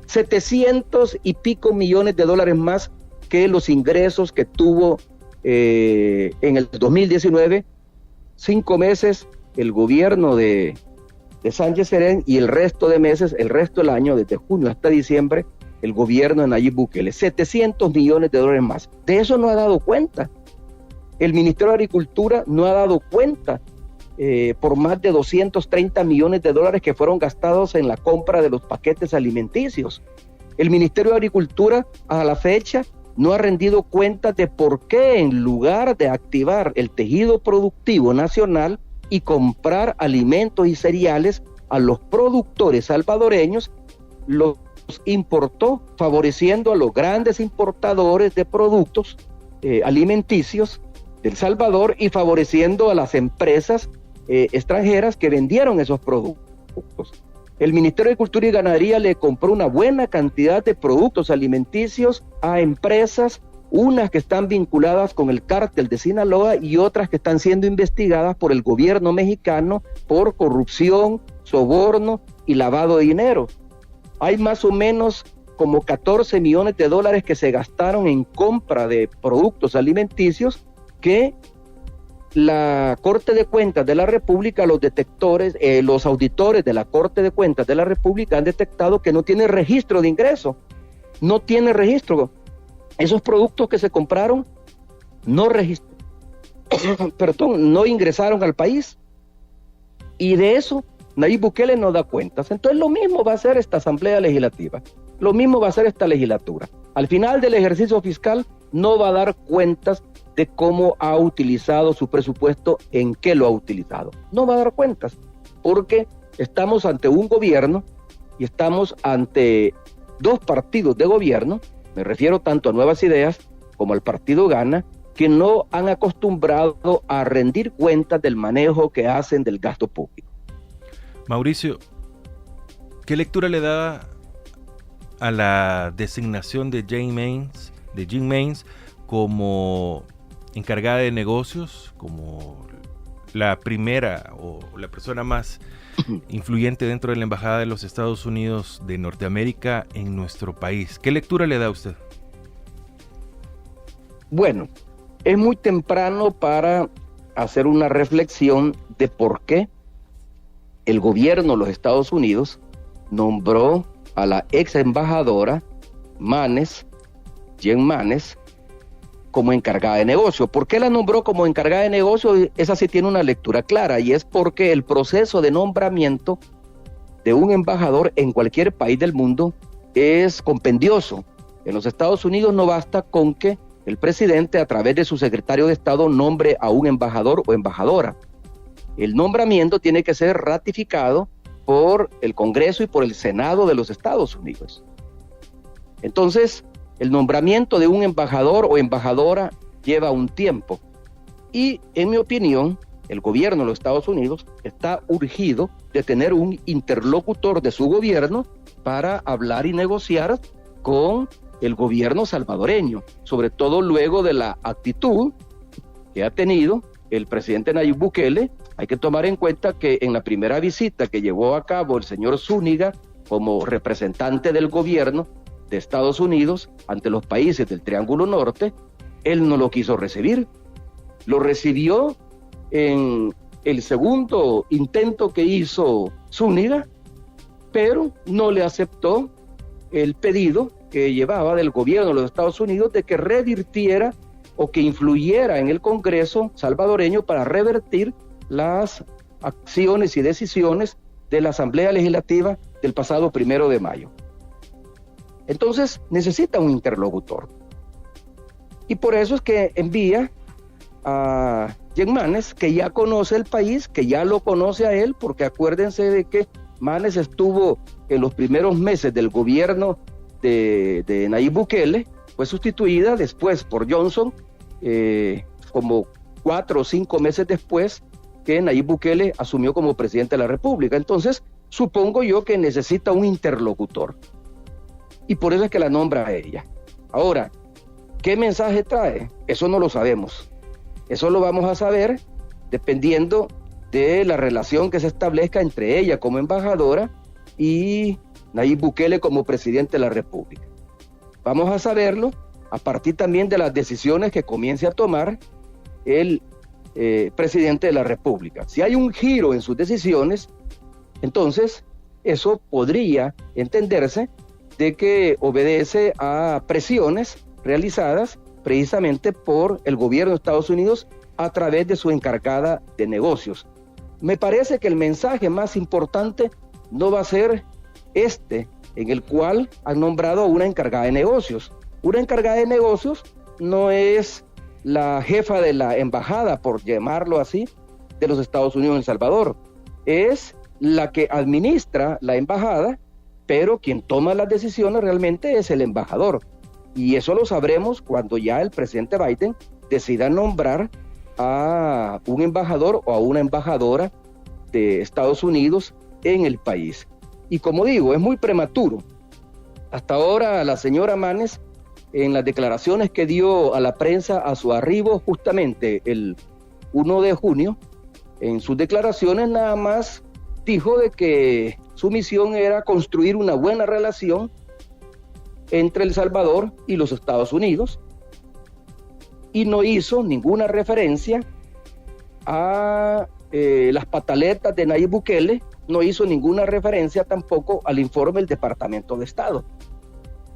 [SPEAKER 2] 700 y pico millones de dólares más que los ingresos que tuvo en el 2019, 5 meses el gobierno de Sánchez Serén, y el resto de meses, el resto del año, desde junio hasta diciembre, el gobierno de Nayib Bukele, 700 millones de dólares más. De eso no ha dado cuenta. El Ministerio de Agricultura no ha dado cuenta por más de 230 millones de dólares que fueron gastados en la compra de los paquetes alimenticios. El Ministerio de Agricultura a la fecha no ha rendido cuenta de por qué, en lugar de activar el tejido productivo nacional y comprar alimentos y cereales a los productores salvadoreños, los importó, favoreciendo a los grandes importadores de productos alimenticios del Salvador y favoreciendo a las empresas extranjeras que vendieron esos productos. El Ministerio de Agricultura y Ganadería le compró una buena cantidad de productos alimenticios a empresas, unas que están vinculadas con el cártel de Sinaloa y otras que están siendo investigadas por el gobierno mexicano por corrupción, soborno y lavado de dinero. Hay más o menos como $14 millones que se gastaron en compra de productos alimenticios que la Corte de Cuentas de la República, los auditores de la Corte de Cuentas de la República han detectado que no tiene registro de ingreso, no tiene registro. Esos productos que se compraron no ingresaron al país, y de eso Nayib Bukele no da cuentas. Entonces lo mismo va a hacer esta Asamblea Legislativa, lo mismo va a hacer esta legislatura. Al final del ejercicio fiscal no va a dar cuentas de cómo ha utilizado su presupuesto, en qué lo ha utilizado. No va a dar cuentas, porque estamos ante un gobierno y estamos ante dos partidos de gobierno, me refiero tanto a Nuevas Ideas como al Partido Gana, que no han acostumbrado a rendir cuentas del manejo que hacen del gasto público.
[SPEAKER 1] Mauricio, ¿qué lectura le da a la designación de Jim Maines como encargada de negocios, como la primera o la persona más influyente dentro de la Embajada de los Estados Unidos de Norteamérica en nuestro país? ¿Qué lectura le da a usted?
[SPEAKER 2] Bueno, es muy temprano para hacer una reflexión de por qué el gobierno de los Estados Unidos nombró a la ex embajadora Jen Manes, como encargada de negocio. ¿Por qué la nombró como encargada de negocio? Esa sí tiene una lectura clara, y es porque el proceso de nombramiento de un embajador en cualquier país del mundo es compendioso. En los Estados Unidos no basta con que el presidente, a través de su secretario de Estado, nombre a un embajador o embajadora. El nombramiento tiene que ser ratificado por el Congreso y por el Senado de los Estados Unidos. Entonces, el nombramiento de un embajador o embajadora lleva un tiempo, y en mi opinión, el gobierno de los Estados Unidos está urgido de tener un interlocutor de su gobierno para hablar y negociar con el gobierno salvadoreño, sobre todo luego de la actitud que ha tenido el presidente Nayib Bukele. Hay que tomar en cuenta que en la primera visita que llevó a cabo el señor Zúñiga como representante del gobierno de Estados Unidos ante los países del Triángulo Norte, Él no lo quiso recibir, lo recibió en el segundo intento que hizo Zúñiga, pero no le aceptó el pedido que llevaba del gobierno de los Estados Unidos de que revirtiera o que influyera en el Congreso salvadoreño para revertir las acciones y decisiones de la Asamblea Legislativa del pasado 1 de mayo. Entonces necesita un interlocutor. Y por eso es que envía a Jen Manes, que ya conoce el país, que ya lo conoce a él, porque acuérdense de que Manes estuvo en los primeros meses del gobierno de Nayib Bukele, fue sustituida después por Johnson, como 4 o 5 meses después que Nayib Bukele asumió como presidente de la República. Entonces, supongo yo que necesita un interlocutor. Y por eso es que la nombra a ella. Ahora, ¿qué mensaje trae? Eso no lo sabemos. Eso lo vamos a saber dependiendo de la relación que se establezca entre ella como embajadora y Nayib Bukele como presidente de la República. Vamos a saberlo a partir también de las decisiones que comience a tomar el presidente de la República. Si hay un giro en sus decisiones, entonces eso podría entenderse de que obedece a presiones realizadas precisamente por el gobierno de Estados Unidos a través de su encargada de negocios. Me parece que el mensaje más importante no va a ser este, en el cual han nombrado a una encargada de negocios. Una encargada de negocios no es la jefa de la embajada, por llamarlo así, de los Estados Unidos en El Salvador. Es la que administra la embajada, pero quien toma las decisiones realmente es el embajador. Y eso lo sabremos cuando ya el presidente Biden decida nombrar a un embajador o a una embajadora de Estados Unidos en el país. Y como digo, es muy prematuro. Hasta ahora la señora Manes, en las declaraciones que dio a la prensa a su arribo justamente el 1 de junio, en sus declaraciones nada más dijo de que su misión era construir una buena relación entre El Salvador y los Estados Unidos, y no hizo ninguna referencia a las pataletas de Nayib Bukele, no hizo ninguna referencia tampoco al informe del Departamento de Estado,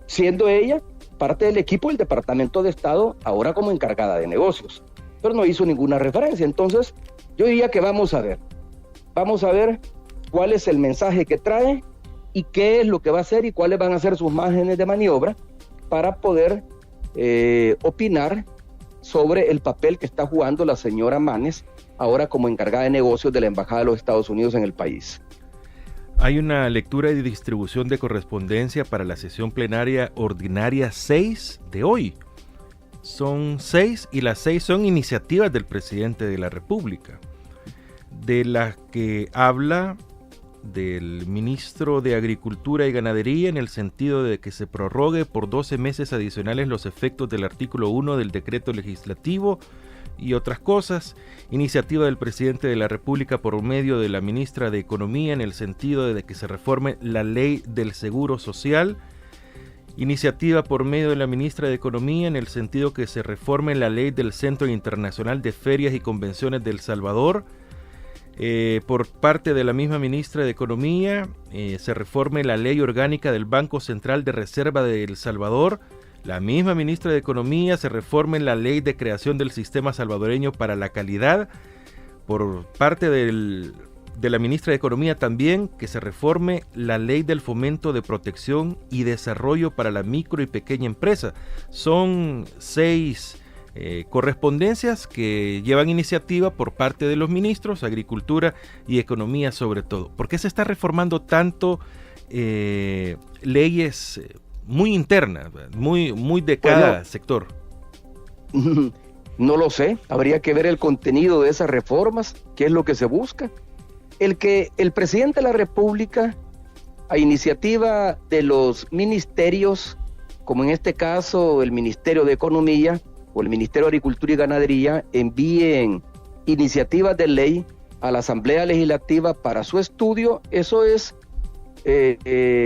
[SPEAKER 2] siendo ella parte del equipo del Departamento de Estado, ahora como encargada de negocios, pero no hizo ninguna referencia. Entonces, yo diría que vamos a ver cuál es el mensaje que trae y qué es lo que va a hacer y cuáles van a ser sus márgenes de maniobra para poder opinar sobre el papel que está jugando la señora Manes ahora como encargada de negocios de la Embajada de los Estados Unidos en el país.
[SPEAKER 1] Hay una lectura y distribución de correspondencia para la sesión plenaria ordinaria 6 de hoy. Son 6 y las 6 son iniciativas del presidente de la República, de las que habla del ministro de Agricultura y Ganadería en el sentido de que se prorrogue por 12 meses adicionales los efectos del artículo 1 del decreto legislativo y otras cosas. Iniciativa del presidente de la República por medio de la ministra de Economía en el sentido de que se reforme la ley del Seguro Social. Iniciativa por medio de la ministra de Economía en el sentido que se reforme la ley del Centro Internacional de Ferias y Convenciones de El Salvador. Por parte de la misma ministra de Economía, se reforme la ley orgánica del Banco Central de Reserva de El Salvador. La misma ministra de Economía se reforme la ley de creación del Sistema Salvadoreño para la Calidad. Por parte de la ministra de Economía también, que se reforme la ley del fomento de protección y desarrollo para la micro y pequeña empresa. Son 6 correspondencias que llevan iniciativa por parte de los ministros, Agricultura y Economía sobre todo. ¿Por qué se está reformando tanto leyes muy internas, muy de cada sector?
[SPEAKER 2] No lo sé, habría que ver el contenido de esas reformas, qué es lo que se busca. El que el presidente de la República, a iniciativa de los ministerios, como en este caso el Ministerio de Economía o el Ministerio de Agricultura y Ganadería, envíen iniciativas de ley a la Asamblea Legislativa para su estudio, eso es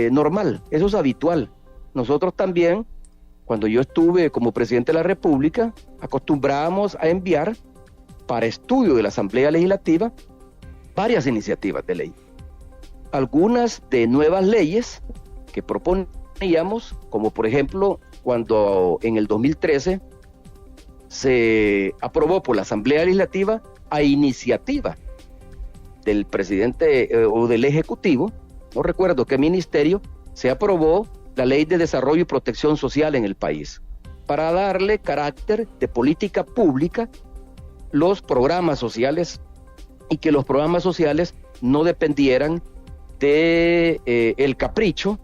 [SPEAKER 2] normal, eso es habitual. Nosotros también, cuando yo estuve como presidente de la República, acostumbrábamos a enviar para estudio de la Asamblea Legislativa varias iniciativas de ley. Algunas de nuevas leyes que proponíamos, como por ejemplo, cuando en el 2013 se aprobó por la Asamblea Legislativa a iniciativa del presidente o del Ejecutivo, no recuerdo qué ministerio, se aprobó la Ley de Desarrollo y Protección Social en el país, para darle carácter de política pública los programas sociales y que los programas sociales no dependieran de el capricho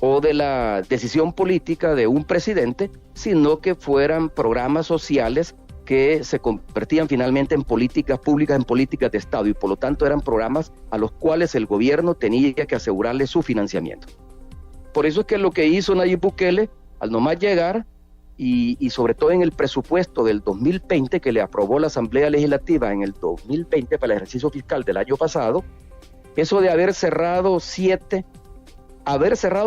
[SPEAKER 2] o de la decisión política de un presidente, sino que fueran programas sociales que se convertían finalmente en políticas públicas, en políticas de Estado, y por lo tanto eran programas a los cuales el gobierno tenía que asegurarle su financiamiento. Por eso es que lo que hizo Nayib Bukele, al nomás llegar, y sobre todo en el presupuesto del 2020, que le aprobó la Asamblea Legislativa en el 2020 para el ejercicio fiscal del año pasado, eso de haber cerrado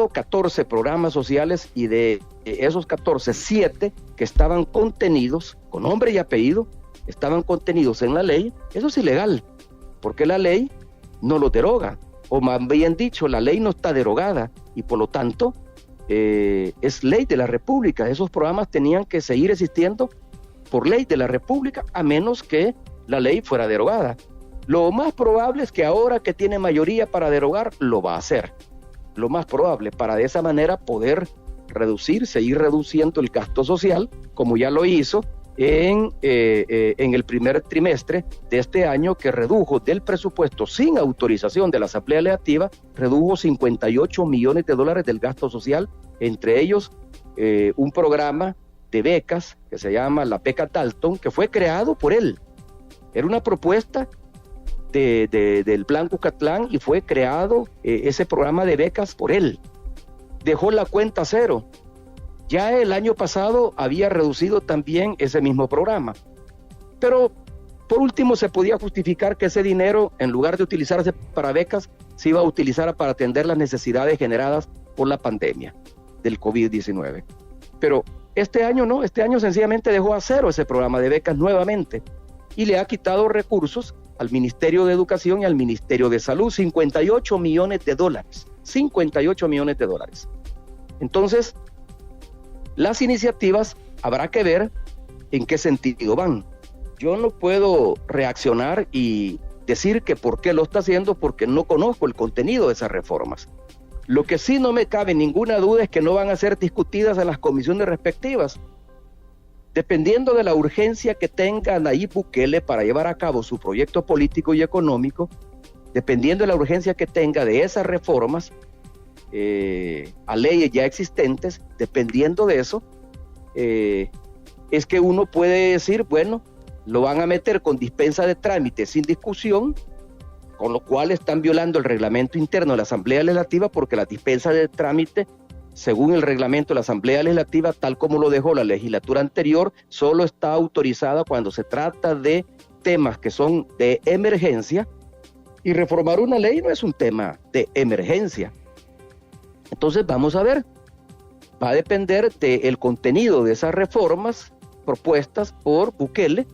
[SPEAKER 2] 14 programas sociales, y de esos 14, 7 que estaban contenidos, con nombre y apellido, estaban contenidos en la ley, eso es ilegal, porque la ley no lo deroga, o más bien dicho, la ley no está derogada, y por lo tanto es ley de la República. Esos programas tenían que seguir existiendo por ley de la República, a menos que la ley fuera derogada. Lo más probable es que ahora que tiene mayoría para derogar, lo va a hacer. Lo más probable, para de esa manera poder seguir reduciendo el gasto social, como ya lo hizo en el primer trimestre de este año, que redujo del presupuesto sin autorización de la Asamblea Legislativa, redujo $58 millones del gasto social, entre ellos un programa de becas que se llama la beca Dalton, que fue creado por él. Era una propuesta del Plan Cucatlán y fue creado ese programa de becas por él. Dejó la cuenta cero. Ya el año pasado había reducido también ese mismo programa. Pero por último se podía justificar que ese dinero, en lugar de utilizarse para becas, se iba a utilizar para atender las necesidades generadas por la pandemia del COVID-19. Pero este año no, este año sencillamente dejó a cero ese programa de becas nuevamente y le ha quitado recursos al Ministerio de Educación y al Ministerio de Salud, $58 millones. $58 millones. Entonces, las iniciativas habrá que ver en qué sentido van. Yo no puedo reaccionar y decir que por qué lo está haciendo, porque no conozco el contenido de esas reformas. Lo que sí no me cabe ninguna duda es que no van a ser discutidas en las comisiones respectivas. Dependiendo de la urgencia que tenga Nayib Bukele para llevar a cabo su proyecto político y económico, dependiendo de la urgencia que tenga de esas reformas a leyes ya existentes, dependiendo de eso, es que uno puede decir, bueno, lo van a meter con dispensa de trámite sin discusión, con lo cual están violando el reglamento interno de la Asamblea Legislativa, porque la dispensa de trámite, según el reglamento de la Asamblea Legislativa, tal como lo dejó la legislatura anterior, solo está autorizada cuando se trata de temas que son de emergencia, y reformar una ley no es un tema de emergencia. Entonces vamos a ver, va a depender del contenido de esas reformas propuestas por Bukele,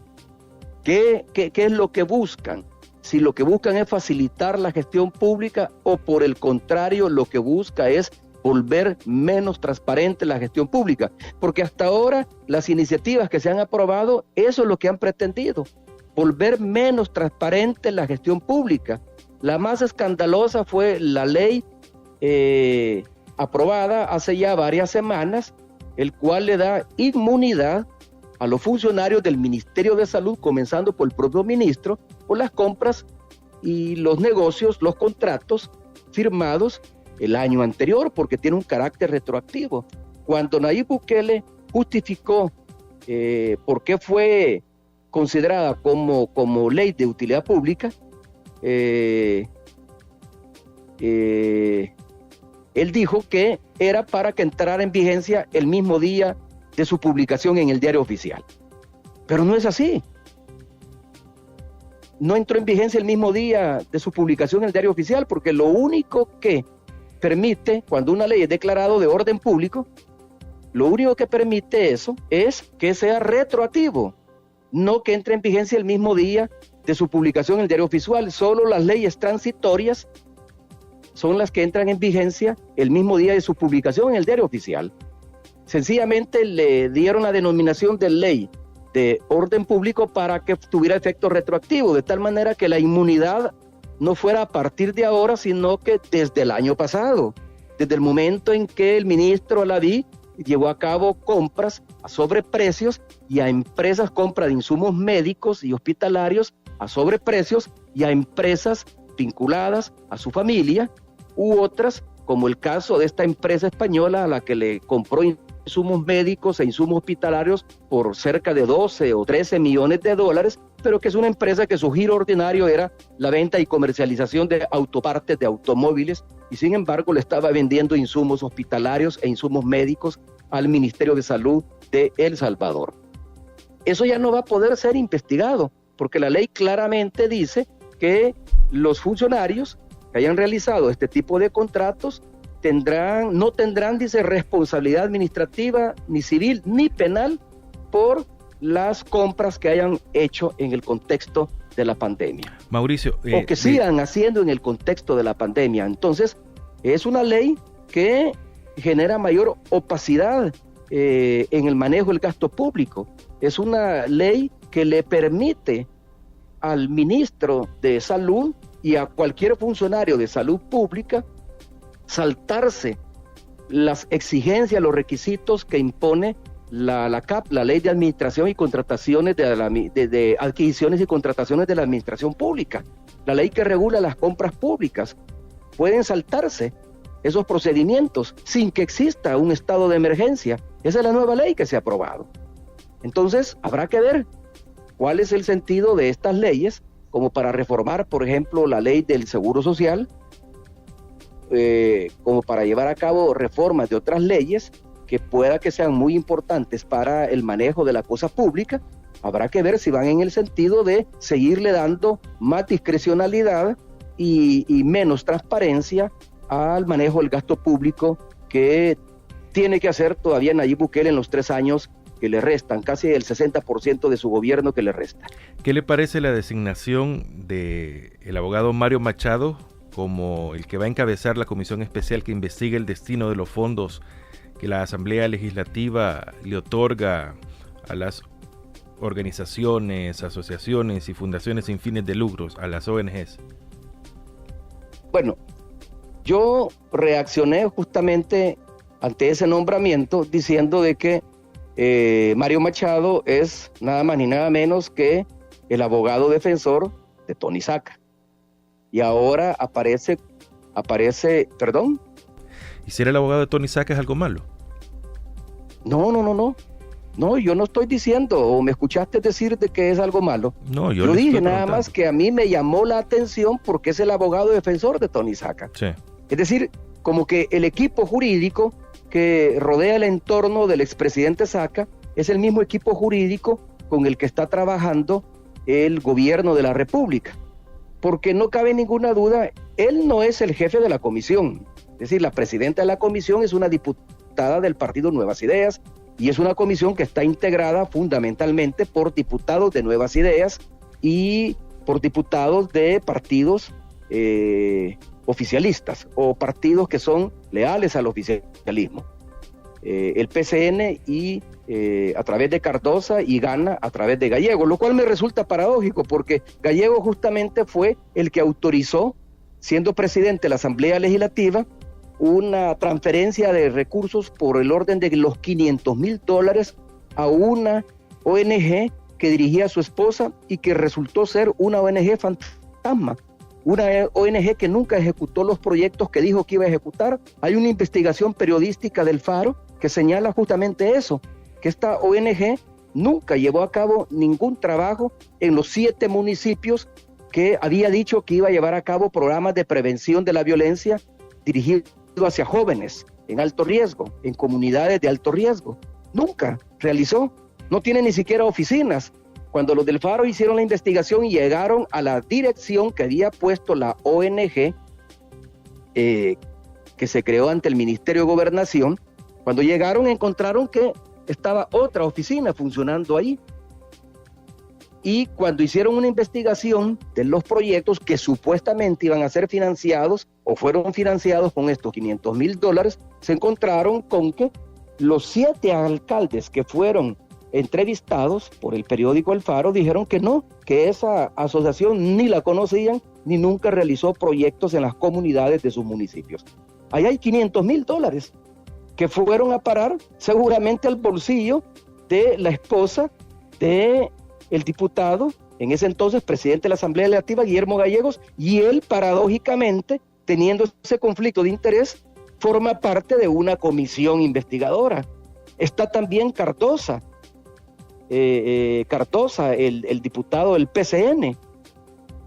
[SPEAKER 2] qué es lo que buscan. Si lo que buscan es facilitar la gestión pública, o por el contrario lo que busca es volver menos transparente la gestión pública, porque hasta ahora las iniciativas que se han aprobado, eso es lo que han pretendido, volver menos transparente la gestión pública. La más escandalosa fue la ley aprobada hace ya varias semanas, el cual le da inmunidad a los funcionarios del Ministerio de Salud, comenzando por el propio ministro, por las compras y los negocios, los contratos firmados el año anterior, porque tiene un carácter retroactivo. Cuando Nayib Bukele justificó por qué fue considerada como ley de utilidad pública, él dijo que era para que entrara en vigencia el mismo día de su publicación en el Diario Oficial. Pero no es así. No entró en vigencia el mismo día de su publicación en el Diario Oficial, porque lo único que permite, cuando una ley es declarada de orden público, lo único que permite eso es que sea retroactivo, no que entre en vigencia el mismo día de su publicación en el diario oficial. Solo las leyes transitorias son las que entran en vigencia el mismo día de su publicación en el diario oficial. Sencillamente le dieron la denominación de ley de orden público para que tuviera efecto retroactivo, de tal manera que la inmunidad no fuera a partir de ahora, sino que desde el año pasado, desde el momento en que el ministro Alaví llevó a cabo compras a sobreprecios y a empresas, compra de insumos médicos y hospitalarios a sobreprecios, y a empresas vinculadas a su familia, u otras, como el caso de esta empresa española a la que le compró insumos médicos e insumos hospitalarios por cerca de 12 o 13 millones de dólares, pero que es una empresa que su giro ordinario era la venta y comercialización de autopartes de automóviles, y sin embargo le estaba vendiendo insumos hospitalarios e insumos médicos al Ministerio de Salud de El Salvador. Eso ya no va a poder ser investigado, porque la ley claramente dice que los funcionarios que hayan realizado este tipo de contratos no tendrán, dice, responsabilidad administrativa, ni civil, ni penal por las compras que hayan hecho en el contexto de la pandemia.
[SPEAKER 1] Mauricio,
[SPEAKER 2] o que sigan haciendo en el contexto de la pandemia. Entonces, es una ley que genera mayor opacidad en el manejo del gasto público. Es una ley que le permite al ministro de Salud y a cualquier funcionario de salud pública saltarse las exigencias, los requisitos que impone la CAP, la Ley de Administración y Contrataciones de Adquisiciones y Contrataciones de la Administración Pública, la ley que regula las compras públicas. Pueden saltarse esos procedimientos sin que exista un estado de emergencia. Esa es la nueva ley que se ha aprobado. Entonces, habrá que ver cuál es el sentido de estas leyes, como para reformar, por ejemplo, la ley del Seguro Social, como para llevar a cabo reformas de otras leyes que pueda que sean muy importantes para el manejo de la cosa pública. Habrá que ver si van en el sentido de seguirle dando más discrecionalidad y menos transparencia al manejo del gasto público que tiene que hacer todavía Nayib Bukele en los 3 años que le restan, casi el 60% de su gobierno que le resta.
[SPEAKER 1] ¿Qué le parece la designación del abogado Mario Machado como el que va a encabezar la comisión especial que investiga el destino de los fondos que la Asamblea Legislativa le otorga a las organizaciones, asociaciones y fundaciones sin fines de lucros, a las ONGs?
[SPEAKER 2] Bueno, yo reaccioné justamente ante ese nombramiento diciendo de que Mario Machado es nada más ni nada menos que el abogado defensor de Tony Saca. Y ahora aparece, ¿perdón?
[SPEAKER 1] ¿Y ser el abogado de Tony Saca es algo malo?
[SPEAKER 2] No, yo no estoy diciendo, o me escuchaste decir de que es algo malo.
[SPEAKER 1] No,
[SPEAKER 2] yo dije nada más que a mí me llamó la atención porque es el abogado defensor de Tony Saca.
[SPEAKER 1] Sí.
[SPEAKER 2] Es decir, como que el equipo jurídico que rodea el entorno del expresidente Saca es el mismo equipo jurídico con el que está trabajando el gobierno de la República. Porque no cabe ninguna duda, él no es el jefe de la comisión. Es decir, la presidenta de la comisión es una diputada del partido Nuevas Ideas, y es una comisión que está integrada fundamentalmente por diputados de Nuevas Ideas y por diputados de partidos oficialistas o partidos que son leales al oficialismo. El PCN y a través de Cardosa y Gana a través de Gallego, lo cual me resulta paradójico porque Gallego justamente fue el que autorizó, siendo presidente de la Asamblea Legislativa, una transferencia de recursos por el orden de los $500,000 a una ONG que dirigía a su esposa y que resultó ser una ONG fantasma, una ONG que nunca ejecutó los proyectos que dijo que iba a ejecutar. Hay una investigación periodística del Faro que señala justamente eso, que esta ONG nunca llevó a cabo ningún trabajo en los 7 municipios que había dicho que iba a llevar a cabo programas de prevención de la violencia dirigidos hacia jóvenes en alto riesgo, en comunidades de alto riesgo. Nunca realizó, no tiene ni siquiera oficinas. Cuando los del Faro hicieron la investigación y llegaron a la dirección que había puesto la ONG que se creó ante el Ministerio de Gobernación, Cuando llegaron encontraron que estaba otra oficina funcionando ahí. Y cuando hicieron una investigación de los proyectos que supuestamente iban a ser financiados o fueron financiados con estos $500,000, se encontraron con que los 7 alcaldes que fueron entrevistados por el periódico El Faro dijeron que no, que esa asociación ni la conocían ni nunca realizó proyectos en las comunidades de sus municipios. Ahí hay $500,000 que fueron a parar seguramente al bolsillo de la esposa de el diputado, en ese entonces presidente de la Asamblea Legislativa, Guillermo Gallegos, y él paradójicamente, teniendo ese conflicto de interés, forma parte de una comisión investigadora. Está también Cardosa, el diputado del PCN,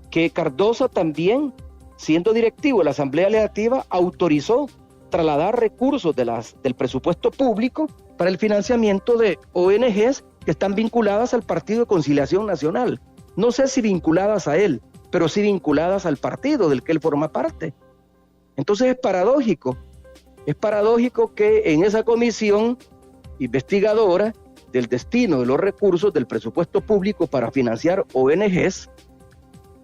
[SPEAKER 2] que Cardosa también, siendo directivo de la Asamblea Legislativa, autorizó trasladar recursos del presupuesto público para el financiamiento de ONGs que están vinculadas al Partido de Conciliación Nacional. No sé si vinculadas a él, pero sí vinculadas al partido del que él forma parte. Entonces es paradójico que en esa comisión investigadora del destino de los recursos del presupuesto público para financiar ONGs,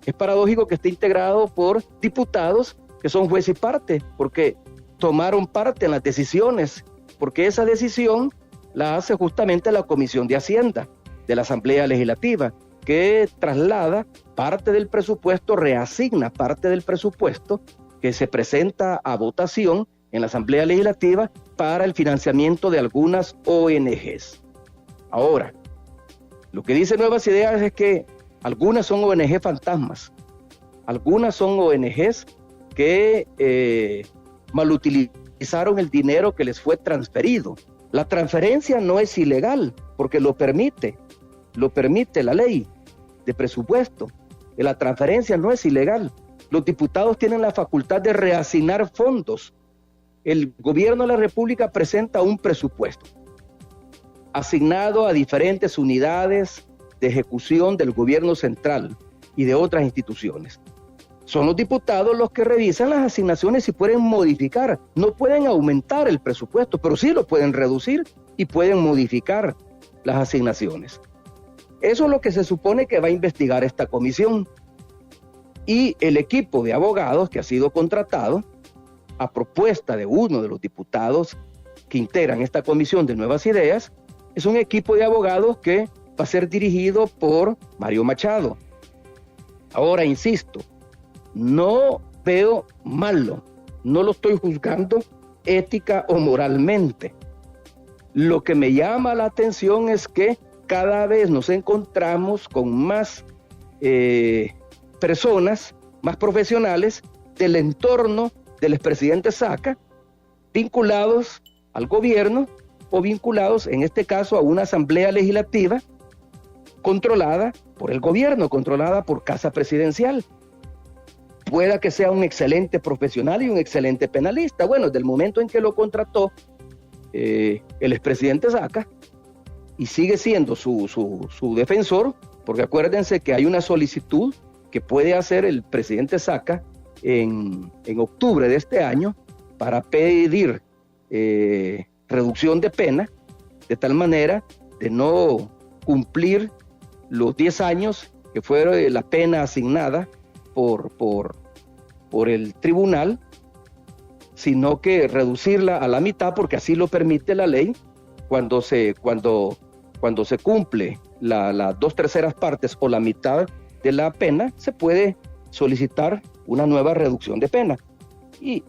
[SPEAKER 2] es paradójico que esté integrado por diputados que son juez y parte, porque tomaron parte en las decisiones, porque esa decisión la hace justamente la Comisión de Hacienda de la Asamblea Legislativa, que traslada parte del presupuesto, reasigna parte del presupuesto que se presenta a votación en la Asamblea Legislativa para el financiamiento de algunas ONGs. Ahora, lo que dice Nuevas Ideas es que algunas son ONG fantasmas, algunas son ONGs que malutilizaron el dinero que les fue transferido. La transferencia no es ilegal porque lo permite la ley de presupuesto. La transferencia no es ilegal. Los diputados tienen la facultad de reasignar fondos. El gobierno de la República presenta un presupuesto asignado a diferentes unidades de ejecución del gobierno central y de otras instituciones. Son los diputados los que revisan las asignaciones y pueden modificar. No pueden aumentar el presupuesto, pero sí lo pueden reducir y pueden modificar las asignaciones. Eso es lo que se supone que va a investigar esta comisión. Y el equipo de abogados que ha sido contratado, a propuesta de uno de los diputados que integran esta comisión de Nuevas Ideas, es un equipo de abogados que va a ser dirigido por Mario Machado. Ahora, insisto, no veo malo, no lo estoy juzgando ética o moralmente. Lo que me llama la atención es que cada vez nos encontramos con más personas, más profesionales del entorno del expresidente Saca, vinculados al gobierno o vinculados, en este caso, a una asamblea legislativa controlada por el gobierno, controlada por Casa Presidencial. Pueda que sea un excelente profesional y un excelente penalista. Bueno, desde el momento en que lo contrató el expresidente Saca, y sigue siendo su defensor, porque acuérdense que hay una solicitud que puede hacer el presidente Saca en octubre de este año para pedir reducción de pena, de tal manera de no cumplir los 10 años que fue la pena asignada por el tribunal, sino que reducirla a la mitad, porque así lo permite la ley. Cuando se cumple las 2/3 partes o la mitad de la pena, se puede solicitar una nueva reducción de pena. Y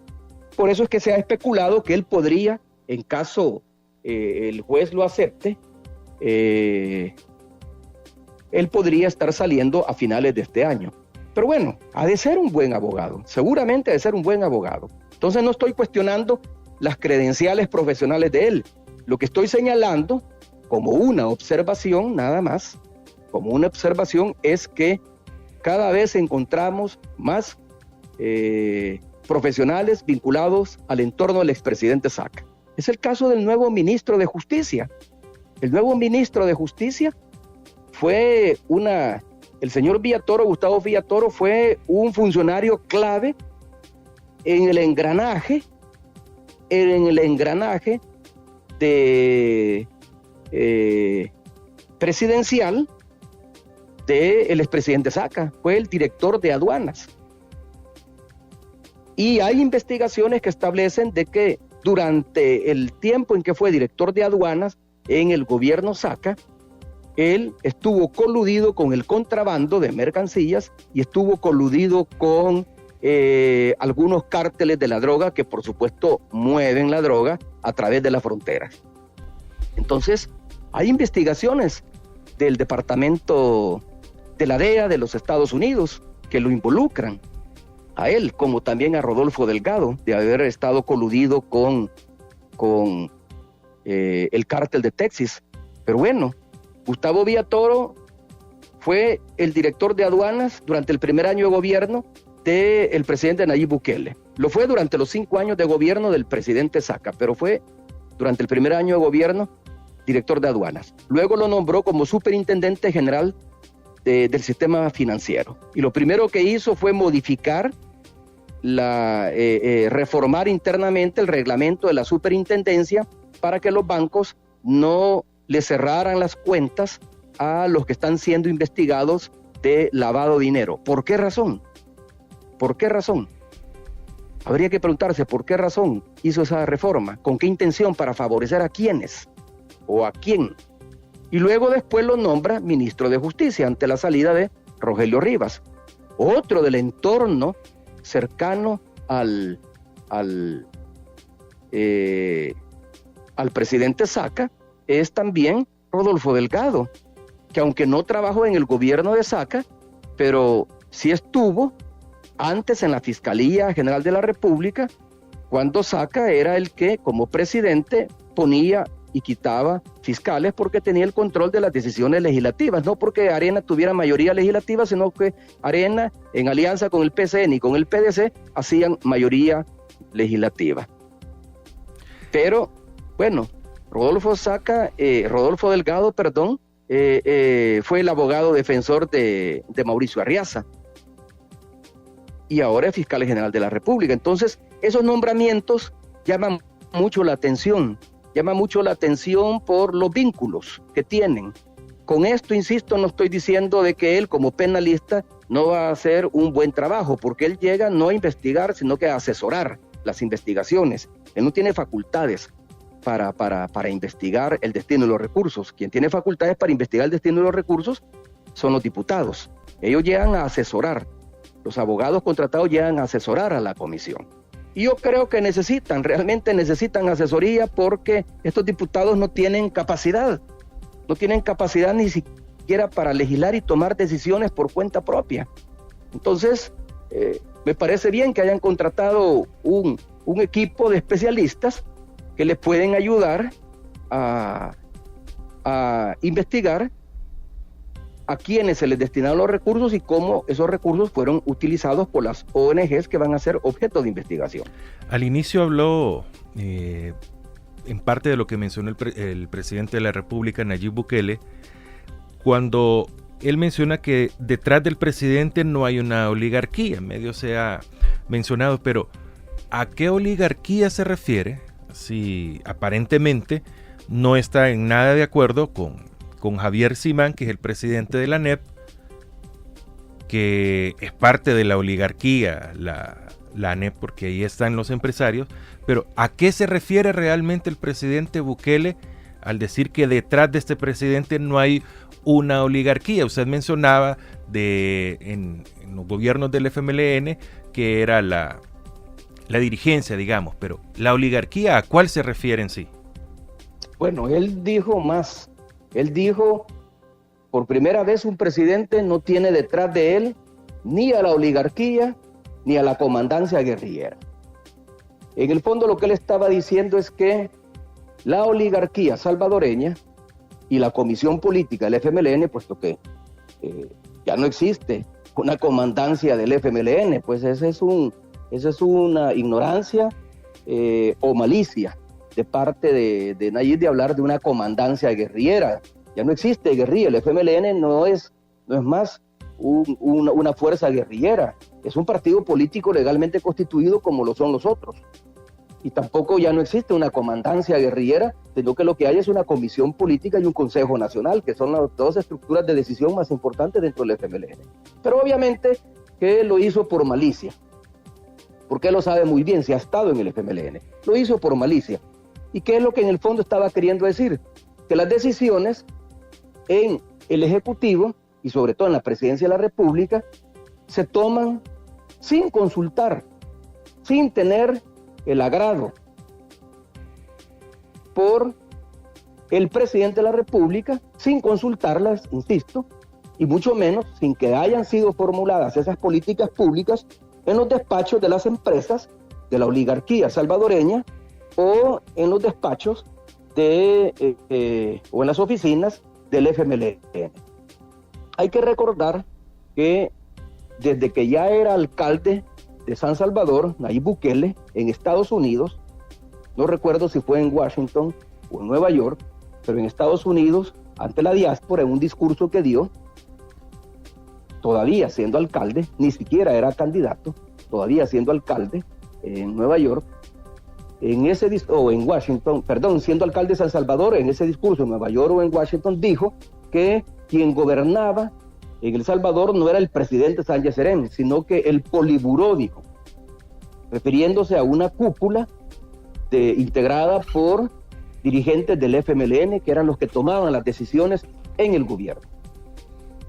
[SPEAKER 2] por eso es que se ha especulado que él podría, en caso el juez lo acepte, él podría estar saliendo a finales de este año. Pero bueno, ha de ser un buen abogado, seguramente ha de ser un buen abogado. Entonces no estoy cuestionando las credenciales profesionales de él. Lo que estoy señalando como una observación, nada más, como una observación, es que cada vez encontramos más profesionales vinculados al entorno del expresidente Saca. Es el caso del nuevo ministro de Justicia. El nuevo ministro de Justicia fue el señor Villatoro, Gustavo Villatoro, fue un funcionario clave en el engranaje de presidencial del expresidente Saca, fue el director de aduanas. Y hay investigaciones que establecen de que durante el tiempo en que fue director de aduanas en el gobierno Saca, él estuvo coludido con el contrabando de mercancías y estuvo coludido con algunos cárteles de la droga que por supuesto mueven la droga a través de las fronteras. Entonces, hay investigaciones del Departamento de la DEA de los Estados Unidos que lo involucran a él, como también a Rodolfo Delgado, de haber estado coludido con el cártel de Texas. Pero bueno, Gustavo Villatoro fue el director de aduanas durante el primer año de gobierno del presidente Nayib Bukele. Lo fue durante los 5 años de gobierno del presidente Saca, pero fue durante el primer año de gobierno director de aduanas. Luego lo nombró como superintendente general del sistema financiero. Y lo primero que hizo fue modificar, reformar internamente el reglamento de la superintendencia para que los bancos no le cerraran las cuentas a los que están siendo investigados de lavado de dinero. ¿Por qué razón? ¿Por qué razón? Habría que preguntarse por qué razón hizo esa reforma, con qué intención, para favorecer a quiénes o a quién. Y luego después lo nombra ministro de Justicia ante la salida de Rogelio Rivas, otro del entorno cercano al presidente Saca. Es también Rodolfo Delgado, que aunque no trabajó en el gobierno de Saca, pero sí estuvo antes en la Fiscalía General de la República, cuando Saca era el que, como presidente, ponía y quitaba fiscales porque tenía el control de las decisiones legislativas, no porque Arena tuviera mayoría legislativa, sino que Arena, en alianza con el PCN y con el PDC, hacían mayoría legislativa. Pero, bueno, Rodolfo Delgado, fue el abogado defensor de Mauricio Arriaza y ahora es fiscal general de la República. Entonces, esos nombramientos llaman mucho la atención por los vínculos que tienen. Con esto, insisto, no estoy diciendo de que él como penalista no va a hacer un buen trabajo, porque él llega no a investigar, sino que a asesorar las investigaciones. Él no tiene facultades para investigar el destino de los recursos. Quien tiene facultades para investigar el destino de los recursos son los diputados. Ellos llegan a asesorar. Los abogados contratados llegan a asesorar a la comisión. Y yo creo que realmente necesitan asesoría, porque estos diputados no tienen capacidad ni siquiera para legislar y tomar decisiones por cuenta propia. Entonces, me parece bien que hayan contratado un equipo de especialistas que les pueden ayudar a investigar a quienes se les destinaron los recursos y cómo esos recursos fueron utilizados por las ONGs que van a ser objeto de investigación.
[SPEAKER 1] Al inicio habló, en parte de lo que mencionó el presidente de la República, Nayib Bukele, cuando él menciona que detrás del presidente no hay una oligarquía. En medio se ha mencionado, pero ¿a qué oligarquía se refiere si aparentemente no está en nada de acuerdo con Javier Simán, que es el presidente de la ANEP, que es parte de la oligarquía, la ANEP, porque ahí están los empresarios? Pero ¿a qué se refiere realmente el presidente Bukele al decir que detrás de este presidente no hay una oligarquía? Usted mencionaba en los gobiernos del FMLN que era la dirigencia, digamos, pero ¿la oligarquía a cuál se refiere en sí?
[SPEAKER 2] Bueno, él dijo más. Él dijo, por primera vez un presidente no tiene detrás de él ni a la oligarquía ni a la comandancia guerrillera. En el fondo lo que él estaba diciendo es que la oligarquía salvadoreña y la comisión política del FMLN, puesto que ya no existe una comandancia del FMLN, pues esa es una ignorancia o malicia de parte de Nayib de hablar de una comandancia guerrillera. Ya no existe guerrilla. El FMLN no es más una fuerza guerrillera. Es un partido político legalmente constituido como lo son los otros. y tampoco ya no existe una comandancia guerrillera, sino que lo que hay es una comisión política y un consejo nacional, que son las dos estructuras de decisión más importantes dentro del FMLN. Pero obviamente que lo hizo por malicia, porque él lo sabe muy bien, si ha estado en el FMLN, lo hizo por malicia. ¿Y qué es lo que en el fondo estaba queriendo decir? Que las decisiones en el Ejecutivo, y sobre todo en la Presidencia de la República, se toman sin consultar, sin tener el agrado por el presidente de la República, sin consultarlas, insisto, y mucho menos sin que hayan sido formuladas esas políticas públicas en los despachos de las empresas de la oligarquía salvadoreña o en los despachos o en las oficinas del FMLN. Hay que recordar que desde que ya era alcalde de San Salvador, Nayib Bukele, en Estados Unidos, no recuerdo si fue en Washington o en Nueva York, pero en Estados Unidos, ante la diáspora, en un discurso que dio, todavía siendo alcalde, ni siquiera era candidato, todavía siendo alcalde en Nueva York, siendo alcalde de San Salvador, en ese discurso en Nueva York o en Washington, dijo que quien gobernaba en El Salvador no era el presidente Sánchez Serén, sino que el Poliburó, dijo, refiriéndose a una cúpula integrada por dirigentes del FMLN, que eran los que tomaban las decisiones en el gobierno.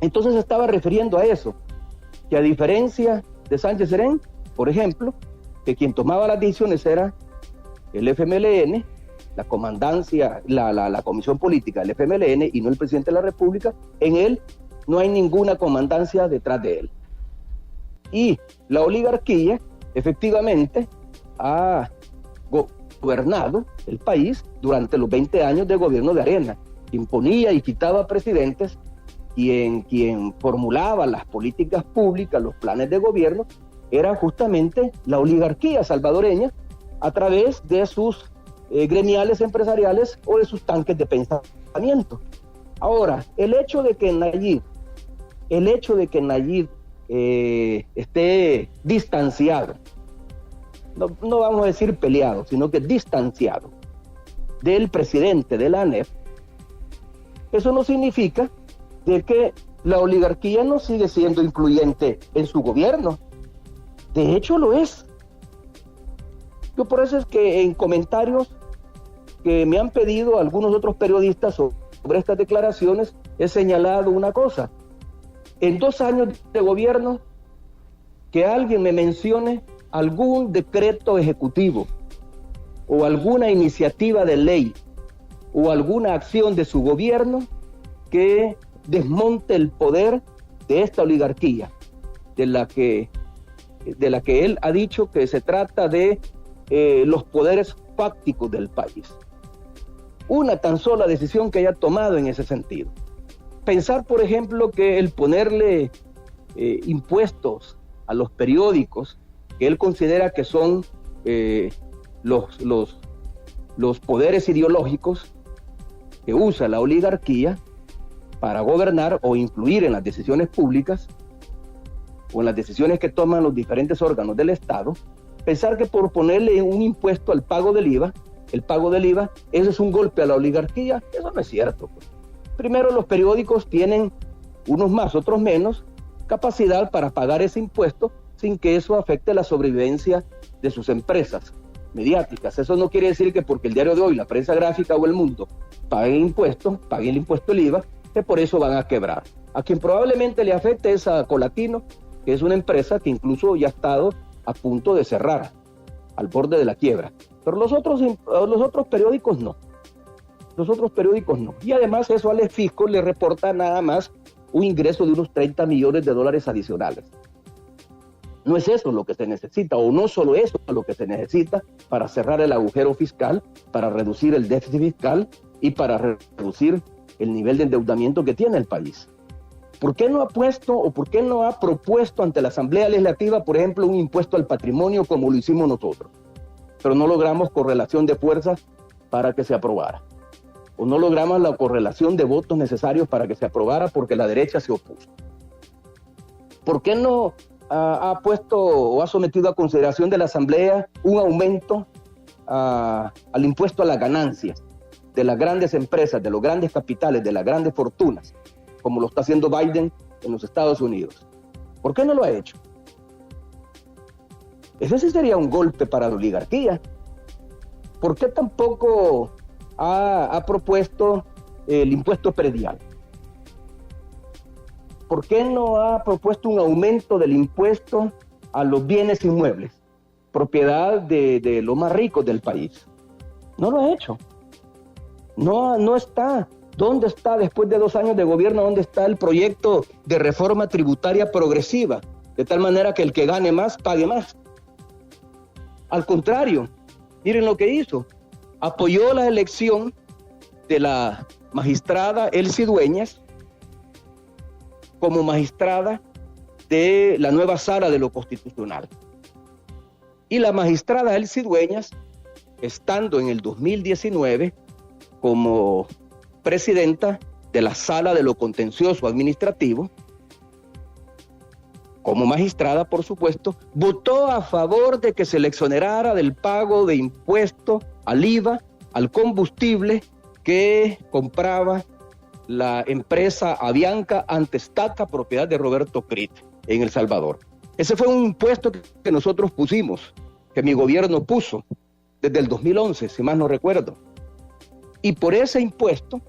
[SPEAKER 2] Entonces se estaba refiriendo a eso, que a diferencia de Sánchez Serén, por ejemplo, que quien tomaba las decisiones era el FMLN, la comandancia, la comisión política del FMLN y no el presidente de la República, en él no hay ninguna comandancia detrás de él. Y la oligarquía efectivamente ha gobernado el país durante los 20 años de gobierno de Arena, imponía y quitaba presidentes, quien formulaba las políticas públicas, los planes de gobierno, era justamente la oligarquía salvadoreña a través de sus gremiales empresariales o de sus tanques de pensamiento. Ahora, el hecho de que Nayib esté distanciado, no vamos a decir peleado, sino que distanciado del presidente de la ANEP, eso no significa de que la oligarquía no sigue siendo influyente en su gobierno. De hecho lo es. Yo por eso es que en comentarios que me han pedido algunos otros periodistas sobre estas declaraciones, he señalado una cosa. En 2 años de gobierno, que alguien me mencione algún decreto ejecutivo o alguna iniciativa de ley o alguna acción de su gobierno que desmonte el poder de esta oligarquía, de la que él ha dicho que se trata de los poderes fácticos del país. Una tan sola decisión que haya tomado en ese sentido. Pensar, por ejemplo, que el ponerle impuestos a los periódicos, que él considera que son los poderes ideológicos que usa la oligarquía para gobernar o influir en las decisiones públicas o en las decisiones que toman los diferentes órganos del Estado, pensar que por ponerle un impuesto al pago del IVA, eso es un golpe a la oligarquía, eso no es cierto. Primero, los periódicos tienen, unos más, otros menos, capacidad para pagar ese impuesto sin que eso afecte la sobrevivencia de sus empresas mediáticas. Eso no quiere decir que porque el diario de hoy, la prensa gráfica o El Mundo paguen el impuesto del IVA, que por eso van a quebrar. A quien probablemente le afecte es a Colatino, que es una empresa que incluso ya ha estado a punto de cerrar, al borde de la quiebra. Pero los otros periódicos no. Y además eso al fisco le reporta nada más un ingreso de unos $30 millones adicionales. No es eso lo que se necesita, o no solo eso lo que se necesita para cerrar el agujero fiscal, para reducir el déficit fiscal y para reducir el nivel de endeudamiento que tiene el país. ¿Por qué no ha puesto o por qué no ha propuesto ante la Asamblea Legislativa, por ejemplo, un impuesto al patrimonio como lo hicimos nosotros? Pero no logramos correlación de fuerzas para que se aprobara. O no logramos la correlación de votos necesarios para que se aprobara porque la derecha se opuso. ¿Por qué no ha puesto o ha sometido a consideración de la Asamblea un aumento al impuesto a las ganancias de las grandes empresas, de los grandes capitales, de las grandes fortunas, como lo está haciendo Biden en los Estados Unidos. ¿Por qué no lo ha hecho? Ese sí sería un golpe para la oligarquía. ¿Por qué tampoco ha propuesto el impuesto predial? ¿Por qué no ha propuesto un aumento del impuesto a los bienes inmuebles, propiedad de los más ricos del país? No lo ha hecho. No está. ¿Dónde está, después de 2 años de gobierno, dónde está el proyecto de reforma tributaria progresiva? De tal manera que el que gane más, pague más. Al contrario, miren lo que hizo. Apoyó la elección de la magistrada Elsie Dueñas como magistrada de la nueva Sala de lo Constitucional. Y la magistrada Elsie Dueñas, estando en el 2019 como presidenta de la Sala de lo Contencioso Administrativo, como magistrada, por supuesto, votó a favor de que se le exonerara del pago de impuesto al IVA, al combustible que compraba la empresa Avianca Antestaca, propiedad de Roberto Crit, en El Salvador. Ese fue un impuesto que nosotros pusimos, que mi gobierno puso desde el 2011, si más no recuerdo. Y por ese impuesto,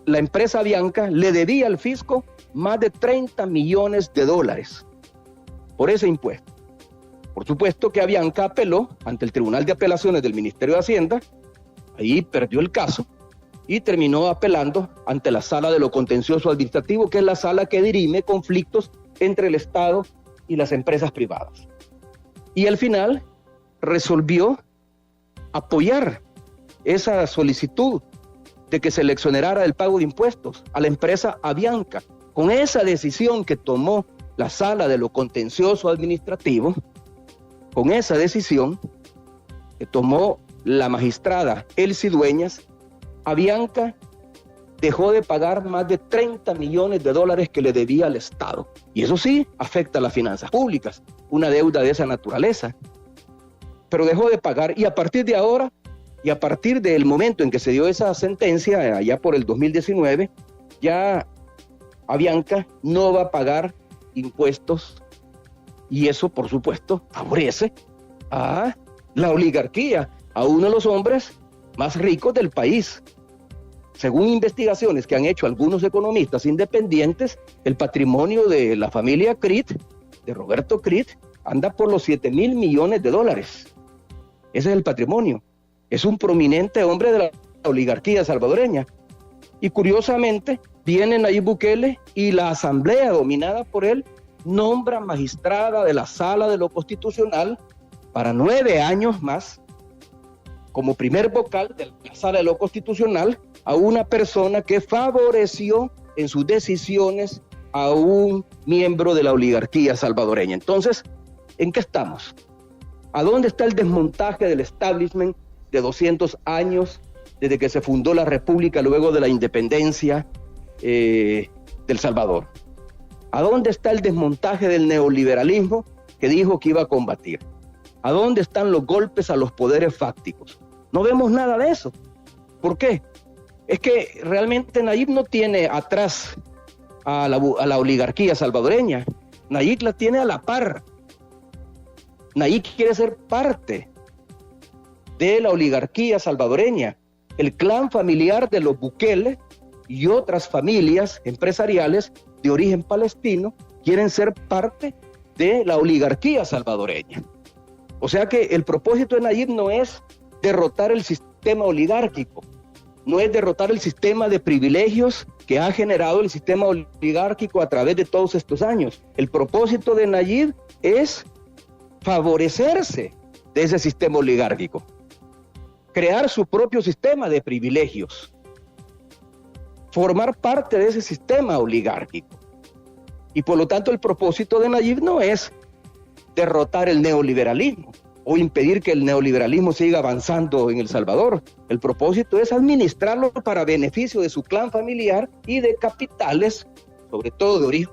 [SPEAKER 2] la empresa Avianca le debía al fisco más de $30 millones por ese impuesto. Por supuesto que Avianca apeló ante el Tribunal de Apelaciones del Ministerio de Hacienda, ahí perdió el caso y terminó apelando ante la Sala de lo Contencioso Administrativo, que es la sala que dirime conflictos entre el Estado y las empresas privadas. Y al final resolvió apoyar esa solicitud de que se le exonerara del pago de impuestos a la empresa Avianca. Con esa decisión que tomó la Sala de lo Contencioso Administrativo, con esa decisión que tomó la magistrada Elsie Dueñas, Avianca dejó de pagar más de $30 millones que le debía al Estado. Y eso sí afecta a las finanzas públicas, una deuda de esa naturaleza. Pero dejó de pagar, y a partir de ahora, y a partir del momento en que se dio esa sentencia, allá por el 2019, ya Avianca no va a pagar impuestos, y eso, por supuesto, favorece a la oligarquía, a uno de los hombres más ricos del país. Según investigaciones que han hecho algunos economistas independientes, el patrimonio de la familia Crit, de Roberto Crit, anda por los $7,000 millones. Ese es el patrimonio. Es un prominente hombre de la oligarquía salvadoreña. Y curiosamente, viene Nayib Bukele y la asamblea dominada por él nombra magistrada de la Sala de lo Constitucional para 9 años más, como primer vocal de la Sala de lo Constitucional, a una persona que favoreció en sus decisiones a un miembro de la oligarquía salvadoreña. Entonces, ¿en qué estamos? ¿A dónde está el desmontaje del establishment de 200 años desde que se fundó la República luego de la independencia del Salvador? ¿A dónde está el desmontaje del neoliberalismo que dijo que iba a combatir? ¿A dónde están los golpes a los poderes fácticos? No vemos nada de eso. ¿Por qué? Es que realmente Nayib no tiene atrás a la oligarquía salvadoreña. Nayib la tiene a la par. Nayib quiere ser parte de la oligarquía salvadoreña. El clan familiar de los Bukele y otras familias empresariales de origen palestino quieren ser parte de la oligarquía salvadoreña. O sea que el propósito de Nayib no es derrotar el sistema oligárquico, no es derrotar el sistema de privilegios que ha generado el sistema oligárquico a través de todos estos años. El propósito de Nayib es favorecerse de ese sistema oligárquico, crear su propio sistema de privilegios, formar parte de ese sistema oligárquico. Y por lo tanto el propósito de Nayib no es derrotar el neoliberalismo o impedir que el neoliberalismo siga avanzando en El Salvador. El propósito es administrarlo para beneficio de su clan familiar y de capitales, sobre todo de origen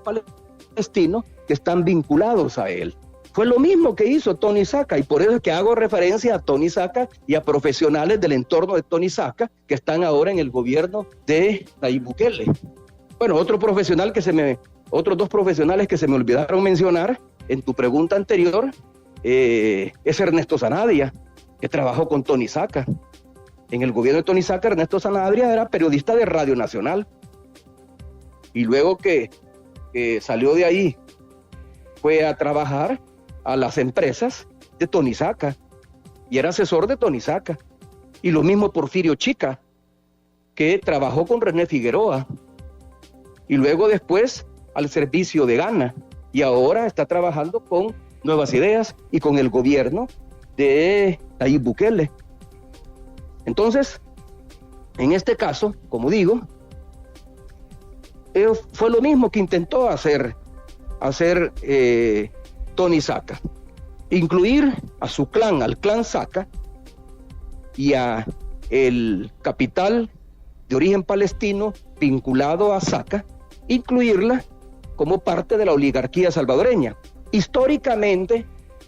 [SPEAKER 2] palestino, que están vinculados a él. Fue lo mismo que hizo Tony Saca, y por eso es que hago referencia a Tony Saca y a profesionales del entorno de Tony Saca que están ahora en el gobierno de Nayib Bukele. Bueno, otros dos profesionales que se me olvidaron mencionar en tu pregunta anterior es Ernesto Zanabria, que trabajó con Tony Saca. En el gobierno de Tony Saca, Ernesto Zanabria era periodista de Radio Nacional, y luego que salió de ahí fue a trabajar a las empresas de Tony Saca y era asesor de Tony Saca. Y lo mismo Porfirio Chica, que trabajó con René Figueroa y luego después al servicio de Gana, y ahora está trabajando con Nuevas Ideas y con el gobierno de Nayib Bukele. Entonces, en este caso, como digo, fue lo mismo que intentó hacer Tony Saca, incluir a su clan, al clan Saca, y a el capital de origen palestino vinculado a Saca, incluirla como parte de la oligarquía salvadoreña. Históricamente,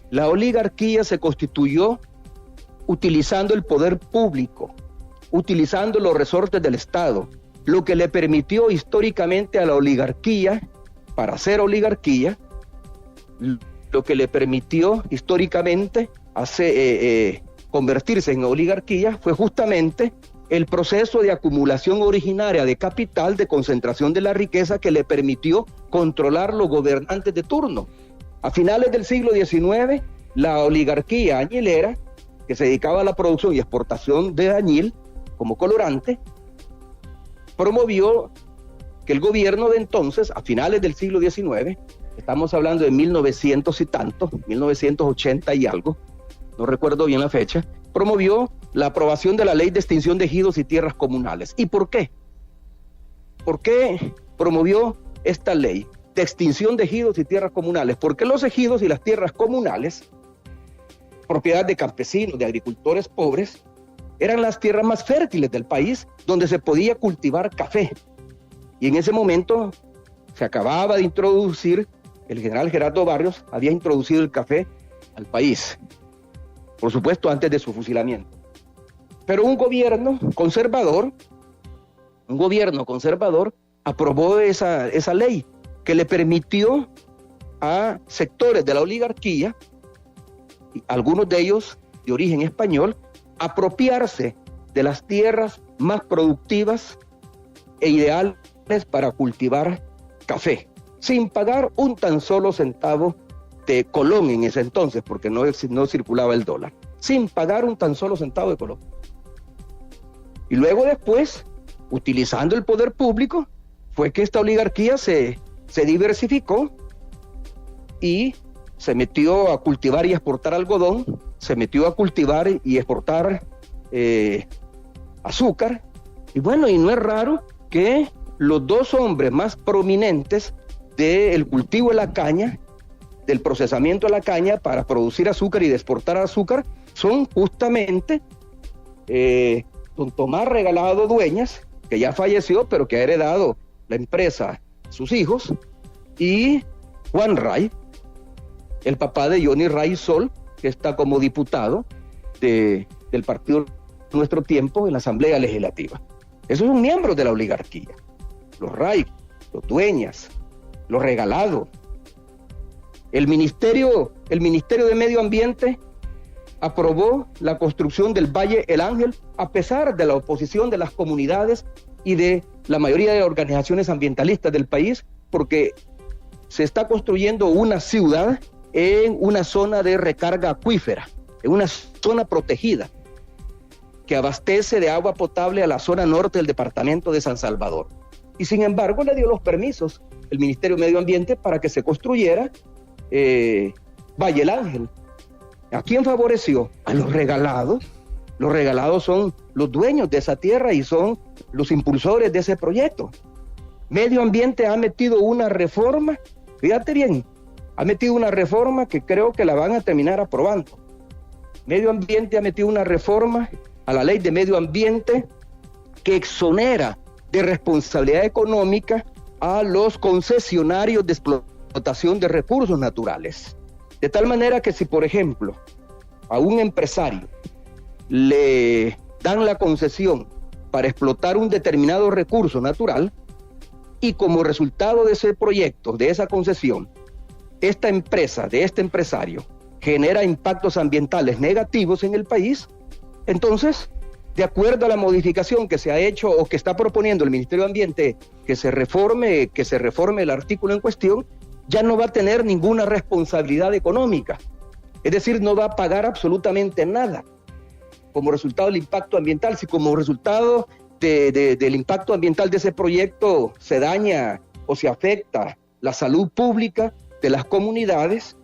[SPEAKER 2] la oligarquía se constituyó utilizando el poder público, utilizando los resortes del Estado, lo que le permitió históricamente a la oligarquía, para ser oligarquía, lo que le permitió históricamente convertirse en oligarquía fue justamente el proceso de acumulación originaria de capital, de concentración de la riqueza, que le permitió controlar los gobernantes de turno. A finales del siglo XIX, la oligarquía añilera, que se dedicaba a la producción y exportación de añil como colorante, promovió que el gobierno de entonces, a finales del siglo XIX, estamos hablando de 1900 y tanto, 1980 y algo, no recuerdo bien la fecha, promovió la aprobación de la ley de extinción de ejidos y tierras comunales. ¿Y por qué? ¿Por qué promovió esta ley de extinción de ejidos y tierras comunales? Porque los ejidos y las tierras comunales, propiedad de campesinos, de agricultores pobres, eran las tierras más fértiles del país donde se podía cultivar café. Y en ese momento se acababa de introducir, el general Gerardo Barrios había introducido el café al país, por supuesto antes de su fusilamiento. Pero un gobierno conservador aprobó esa ley que le permitió a sectores de la oligarquía, algunos de ellos de origen español, apropiarse de las tierras más productivas e ideales para cultivar café, sin pagar un tan solo centavo de colón en ese entonces, porque no circulaba el dólar, sin pagar un tan solo centavo de colón. Y luego después, utilizando el poder público, fue que esta oligarquía se diversificó y se metió a cultivar y exportar algodón, se metió a cultivar y exportar azúcar. Y bueno, y no es raro que los dos hombres más prominentes del cultivo de la caña, del procesamiento de la caña para producir azúcar y de exportar azúcar, son justamente don Tomás Regalado Dueñas, que ya falleció, pero que ha heredado la empresa a sus hijos, y Juan Ray, el papá de Johnny Ray Sol, que está como diputado del partido Nuestro Tiempo en la Asamblea Legislativa. Esos son miembros de la oligarquía. Los Ray, los Dueñas, los Regalado. El Ministerio de Medio Ambiente aprobó la construcción del Valle El Ángel a pesar de la oposición de las comunidades y de la mayoría de organizaciones ambientalistas del país, porque se está construyendo una ciudad en una zona de recarga acuífera, en una zona protegida que abastece de agua potable a la zona norte del departamento de San Salvador. Y sin embargo le dio los permisos el Ministerio de Medio Ambiente para que se construyera Valle El Ángel. ¿A quién favoreció? A los Regalados. Los Regalados son los dueños de esa tierra y son los impulsores de ese proyecto. Medio Ambiente ha metido una reforma, fíjate bien, ha metido una reforma que creo que la van a terminar aprobando. Medio Ambiente ha metido una reforma a la ley de medio ambiente que exonera de responsabilidad económica a los concesionarios de explotación de recursos naturales. De tal manera que si, por ejemplo, a un empresario le dan la concesión para explotar un determinado recurso natural y como resultado de ese proyecto, de esa concesión, esta empresa, de este empresario, genera impactos ambientales negativos en el país, entonces, de acuerdo a la modificación que se ha hecho o que está proponiendo el Ministerio de Ambiente que se reforme el artículo en cuestión, ya no va a tener ninguna responsabilidad económica. Es decir, no va a pagar absolutamente nada como resultado del impacto ambiental. Si como resultado del impacto ambiental de ese proyecto se daña o se afecta la salud pública de las comunidades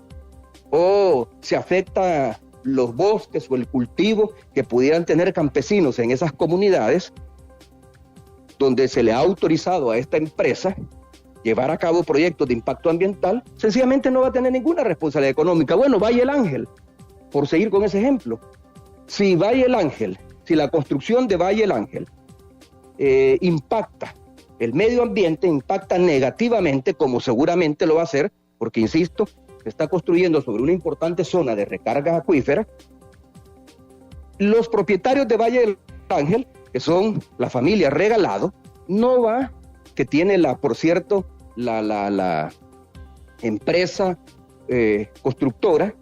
[SPEAKER 2] o se afecta los bosques o el cultivo que pudieran tener campesinos en esas comunidades donde se le ha autorizado a esta empresa llevar a cabo proyectos de impacto ambiental, sencillamente no va a tener ninguna responsabilidad económica. Bueno, Valle El Ángel, por seguir con ese ejemplo, si la construcción de Valle El Ángel impacta el medio ambiente, impacta negativamente, como seguramente lo va a hacer, porque insisto, se está construyendo sobre una importante zona de recargas acuíferas, los propietarios de Valle del Ángel, que son la familia Regalado, que tiene por cierto, la empresa constructora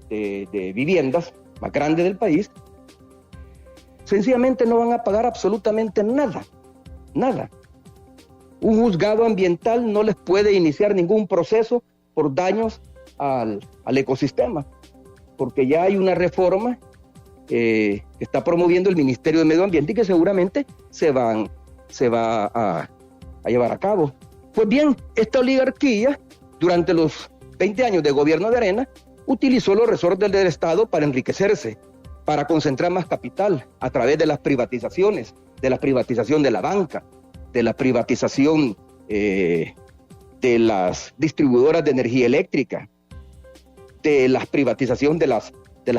[SPEAKER 2] de viviendas más grande del país, sencillamente no van a pagar absolutamente nada. Un juzgado ambiental no les puede iniciar ningún proceso por daños al ecosistema, porque ya hay una reforma que está promoviendo el Ministerio de Medio Ambiente y que seguramente se va a llevar a cabo. Pues bien, esta oligarquía, durante los 20 años de gobierno de Arena, utilizó los resortes del Estado para enriquecerse, para concentrar más capital a través de las privatizaciones, de la privatización de la banca, de la privatización de las distribuidoras de energía eléctrica, de la privatización de las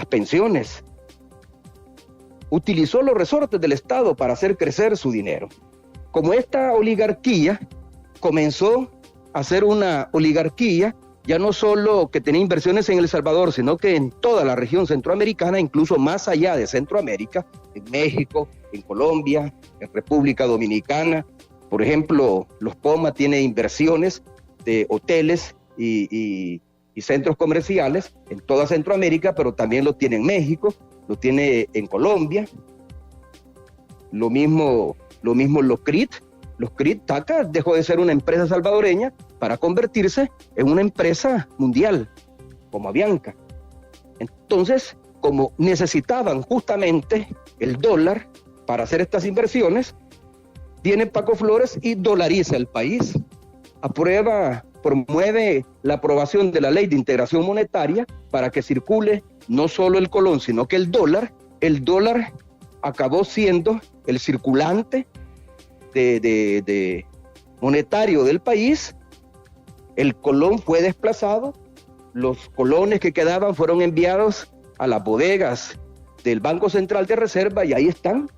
[SPEAKER 2] pensiones. Utilizó los resortes del Estado para hacer crecer su dinero. Como esta oligarquía comenzó a ser una oligarquía, ya no solo que tenía inversiones en El Salvador, sino que en toda la región centroamericana, incluso más allá de Centroamérica, en México, en Colombia, en República Dominicana. Por ejemplo, Los Poma tiene inversiones de hoteles y centros comerciales en toda Centroamérica, pero también lo tiene en México, lo tiene en Colombia. Lo mismo Locrit. Locrit Taca dejó de ser una empresa salvadoreña para convertirse en una empresa mundial, como Avianca. Entonces, como necesitaban justamente el dólar para hacer estas inversiones, viene Paco Flores y dolariza el país. Promueve la aprobación de la Ley de Integración Monetaria para que circule no solo el colón, sino que el dólar. El dólar acabó siendo el circulante de monetario del país. El colón fue desplazado, los colones que quedaban fueron enviados a las bodegas del Banco Central de Reserva y ahí están.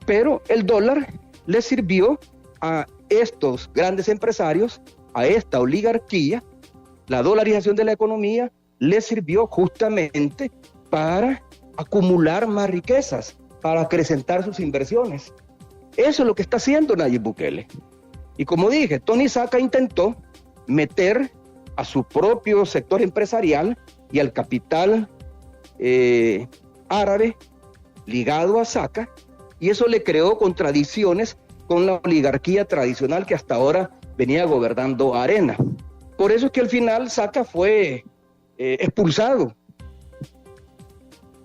[SPEAKER 2] Pero el dólar le sirvió a estos grandes empresarios, a esta oligarquía. La dolarización de la economía le sirvió justamente para acumular más riquezas, para acrecentar sus inversiones. Eso es lo que está haciendo Nayib Bukele. Y como dije, Tony Saca intentó meter a su propio sector empresarial y al capital árabe ligado a Saca, y eso le creó contradicciones con la oligarquía tradicional que hasta ahora venía gobernando Arena. Por eso es que al final Saca fue expulsado.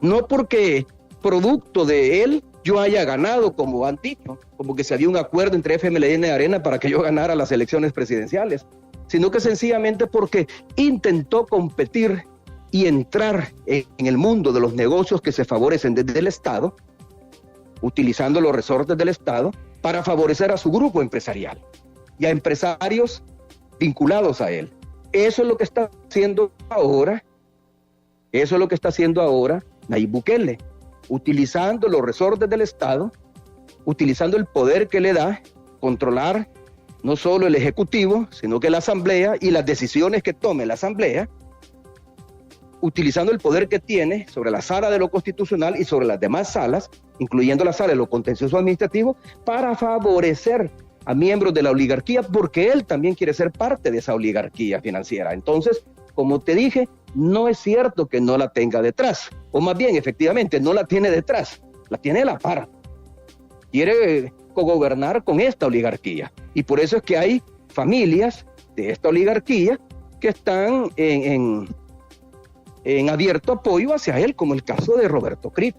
[SPEAKER 2] No porque producto de él yo haya ganado, como han dicho, como que se había un acuerdo entre FMLN y Arena para que yo ganara las elecciones presidenciales, sino que sencillamente porque intentó competir y entrar en el mundo de los negocios que se favorecen desde el Estado, utilizando los resortes del Estado para favorecer a su grupo empresarial y a empresarios vinculados a él. Eso es lo que está haciendo ahora, Nayib Bukele, utilizando los resortes del Estado, utilizando el poder que le da controlar no solo el Ejecutivo, sino que la Asamblea y las decisiones que tome la Asamblea utilizando el poder que tiene sobre la sala de lo constitucional y sobre las demás salas, incluyendo la sala de lo contencioso administrativo, para favorecer a miembros de la oligarquía, porque él también quiere ser parte de esa oligarquía financiera. Entonces, como te dije, no es cierto que no la tenga detrás, o más bien, efectivamente, no la tiene detrás, la tiene a la par. Quiere cogobernar con esta oligarquía, y por eso es que hay familias de esta oligarquía que están en abierto apoyo hacia él, como el caso de Roberto Crip,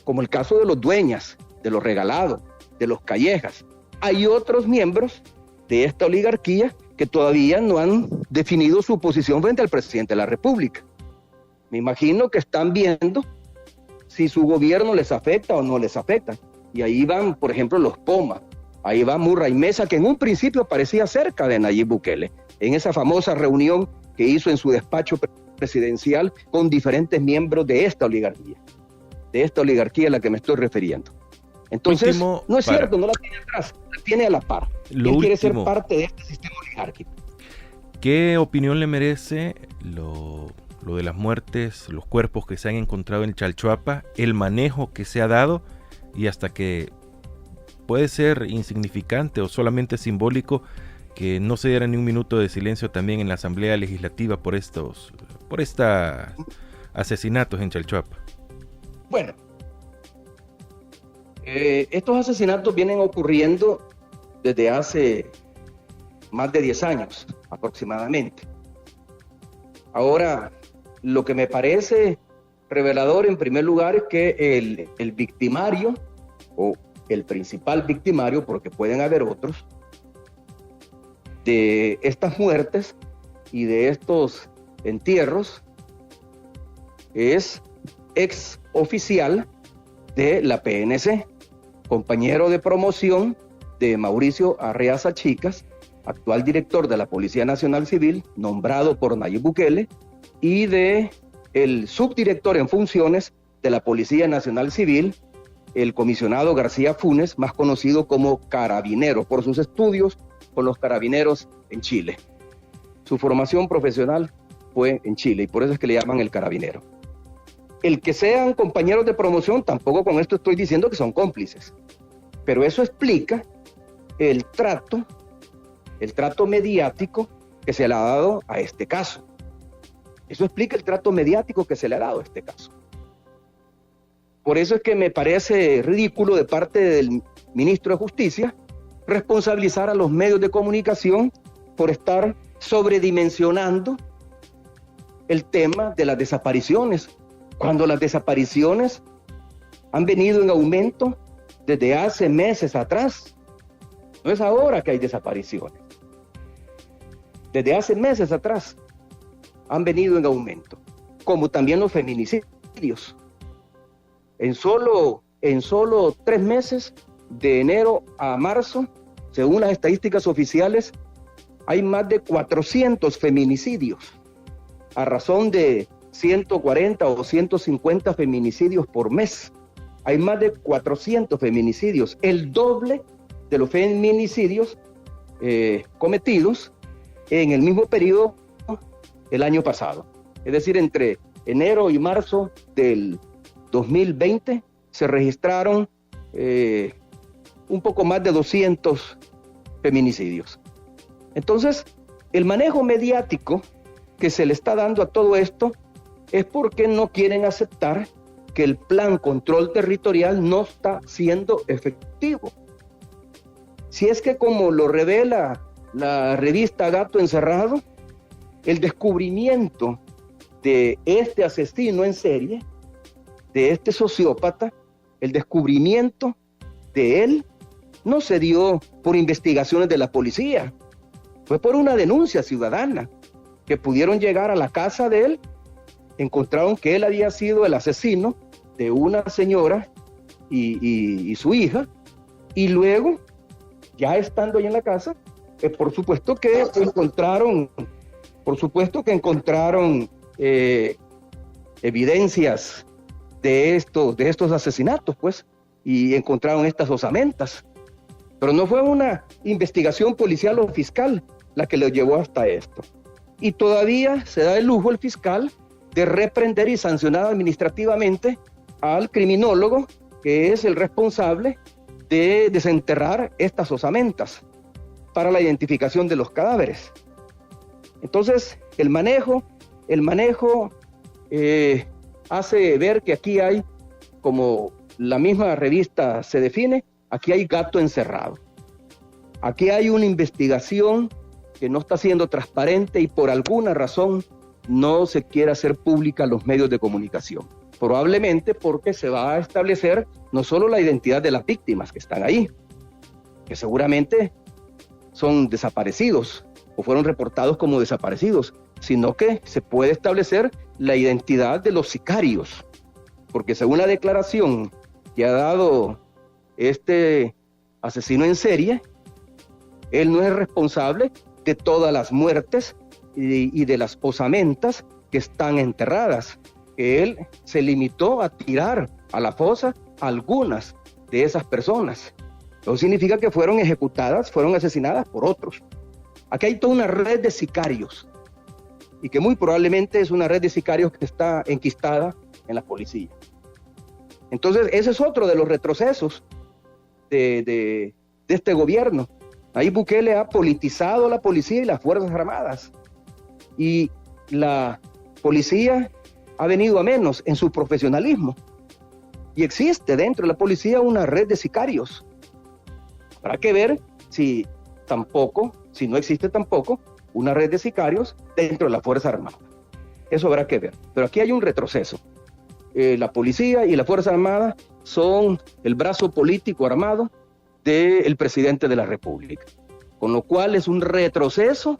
[SPEAKER 2] como el caso de los Dueñas, de los Regalados, de los Callejas. Hay otros miembros de esta oligarquía que todavía no han definido su posición frente al presidente de la República. Me imagino que están viendo si su gobierno les afecta o no les afecta. Y ahí van, por ejemplo, los Poma, ahí va Murray Mesa, que en un principio parecía cerca de Nayib Bukele, en esa famosa reunión que hizo en su despacho presidencial con diferentes miembros de esta oligarquía a la que me estoy refiriendo. Entonces, no es cierto, no la tiene atrás, la tiene a la par. Él quiere ser parte de este sistema oligárquico.
[SPEAKER 1] ¿Qué opinión le merece lo de las muertes, los cuerpos que se han encontrado en Chalchuapa, el manejo que se ha dado y hasta que puede ser insignificante o solamente simbólico que no se diera ni un minuto de silencio también en la Asamblea Legislativa por estos asesinatos en Chalchuapa?
[SPEAKER 2] Bueno, estos asesinatos vienen ocurriendo desde hace más de 10 años aproximadamente. Ahora, lo que me parece revelador en primer lugar es que el victimario o el principal victimario, porque pueden haber otros, de estas muertes y de estos entierros es ex oficial de la PNC, compañero de promoción de Mauricio Arreaza Chicas, actual director de la Policía Nacional Civil, nombrado por Nayib Bukele, y de el subdirector en funciones de la Policía Nacional Civil, el comisionado García Funes, más conocido como Carabinero, por sus estudios con los carabineros en Chile. Su formación profesional fue en Chile y por eso es que le llaman el carabinero. El que sean compañeros de promoción, tampoco con esto estoy diciendo que son cómplices, pero eso explica el trato mediático que se le ha dado a este caso. Eso explica el trato mediático que se le ha dado a este caso. Por eso es que me parece ridículo de parte del ministro de Justicia responsabilizar a los medios de comunicación por estar sobredimensionando el tema de las desapariciones, cuando las desapariciones han venido en aumento desde hace meses atrás. No es ahora que hay desapariciones. Desde hace meses atrás han venido en aumento, como también los feminicidios. En solo 3 meses, de enero a marzo, según las estadísticas oficiales, hay más de 400 feminicidios, a razón de 140 o 150 feminicidios por mes. Hay más de 400 feminicidios, el doble de los feminicidios cometidos en el mismo periodo el año pasado. Es decir, entre enero y marzo del 2020 se registraron un poco más de 200 feminicidios. Entonces, el manejo mediático que se le está dando a todo esto es porque no quieren aceptar que el plan control territorial no está siendo efectivo. Si es que, como lo revela la revista Gato Encerrado, el descubrimiento de este asesino en serie, de este sociópata, el descubrimiento de él no se dio por investigaciones de la policía, fue por una denuncia ciudadana, que pudieron llegar a la casa de él, encontraron que él había sido el asesino de una señora y su hija, y luego, ya estando ahí en la casa, por supuesto que encontraron evidencias de estos asesinatos, pues, y encontraron estas osamentas. Pero no fue una investigación policial o fiscal la que lo llevó hasta esto. Y todavía se da el lujo el fiscal de reprender y sancionar administrativamente al criminólogo, que es el responsable de desenterrar estas osamentas para la identificación de los cadáveres. Entonces, el manejo hace ver que aquí hay, como la misma revista se define, aquí hay gato encerrado. Aquí hay una investigación que no está siendo transparente y por alguna razón no se quiere hacer pública a los medios de comunicación. Probablemente porque se va a establecer no solo la identidad de las víctimas que están ahí, que seguramente son desaparecidos o fueron reportados como desaparecidos, sino que se puede establecer la identidad de los sicarios, porque según la declaración que ha dado este asesino en serie, él no es responsable de todas las muertes y de las osamentas que están enterradas. Él se limitó a tirar a la fosa algunas de esas personas. Eso significa que fueron ejecutadas, fueron asesinadas por otros. Aquí hay toda una red de sicarios y que muy probablemente es una red de sicarios que está enquistada en la policía. Entonces, ese es otro de los retrocesos de este gobierno. Ahí Bukele ha politizado la policía y las Fuerzas Armadas. Y la policía ha venido a menos en su profesionalismo. Y existe dentro de la policía una red de sicarios. Habrá que ver si no existe tampoco una red de sicarios dentro de la Fuerza Armada. Eso habrá que ver. Pero aquí hay un retroceso. La policía y la Fuerza Armada son el brazo político armado del presidente de la República, con lo cual es un retroceso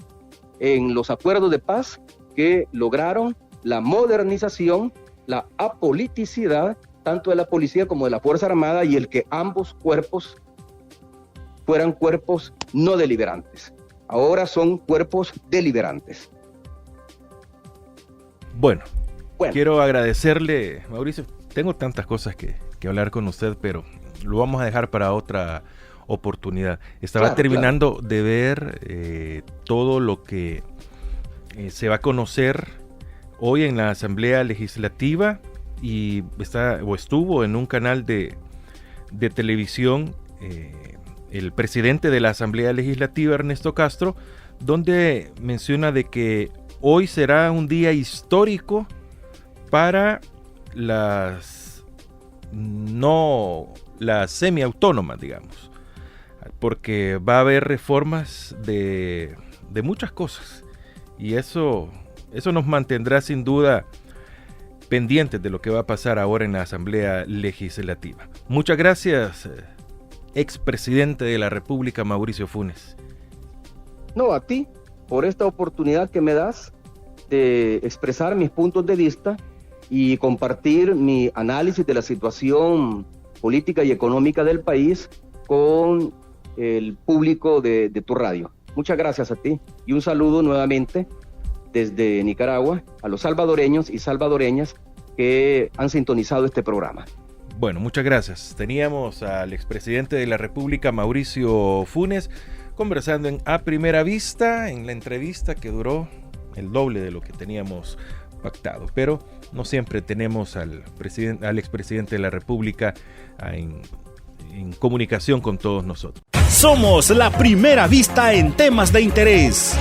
[SPEAKER 2] en los acuerdos de paz que lograron la modernización, la apoliticidad, tanto de la policía como de la Fuerza Armada, y el que ambos cuerpos fueran cuerpos no deliberantes. Ahora son cuerpos deliberantes.
[SPEAKER 1] Bueno, quiero agradecerle, Mauricio. Tengo tantas cosas que hablar con usted, pero lo vamos a dejar para otra oportunidad. Estaba terminando de ver todo lo que se va a conocer hoy en la Asamblea Legislativa, y estuvo en un canal de televisión el presidente de la Asamblea Legislativa, Ernesto Castro, donde menciona de que hoy será un día histórico para las semiautónomas, digamos, porque va a haber reformas de muchas cosas, y eso nos mantendrá sin duda pendientes de lo que va a pasar ahora en la Asamblea Legislativa. Muchas gracias, expresidente de la República, Mauricio Funes.
[SPEAKER 2] No, a ti, por esta oportunidad que me das de expresar mis puntos de vista y compartir mi análisis de la situación política y económica del país con el público de tu radio. Muchas gracias a ti y un saludo nuevamente desde Nicaragua a los salvadoreños y salvadoreñas que han sintonizado este programa.
[SPEAKER 1] Bueno, muchas gracias. Teníamos al expresidente de la República, Mauricio Funes, conversando en A Primera Vista, en la entrevista que duró el doble de lo que teníamos pactado, pero no siempre tenemos al expresidente de la República en comunicación con todos nosotros.
[SPEAKER 3] Somos La Primera Vista en temas de interés.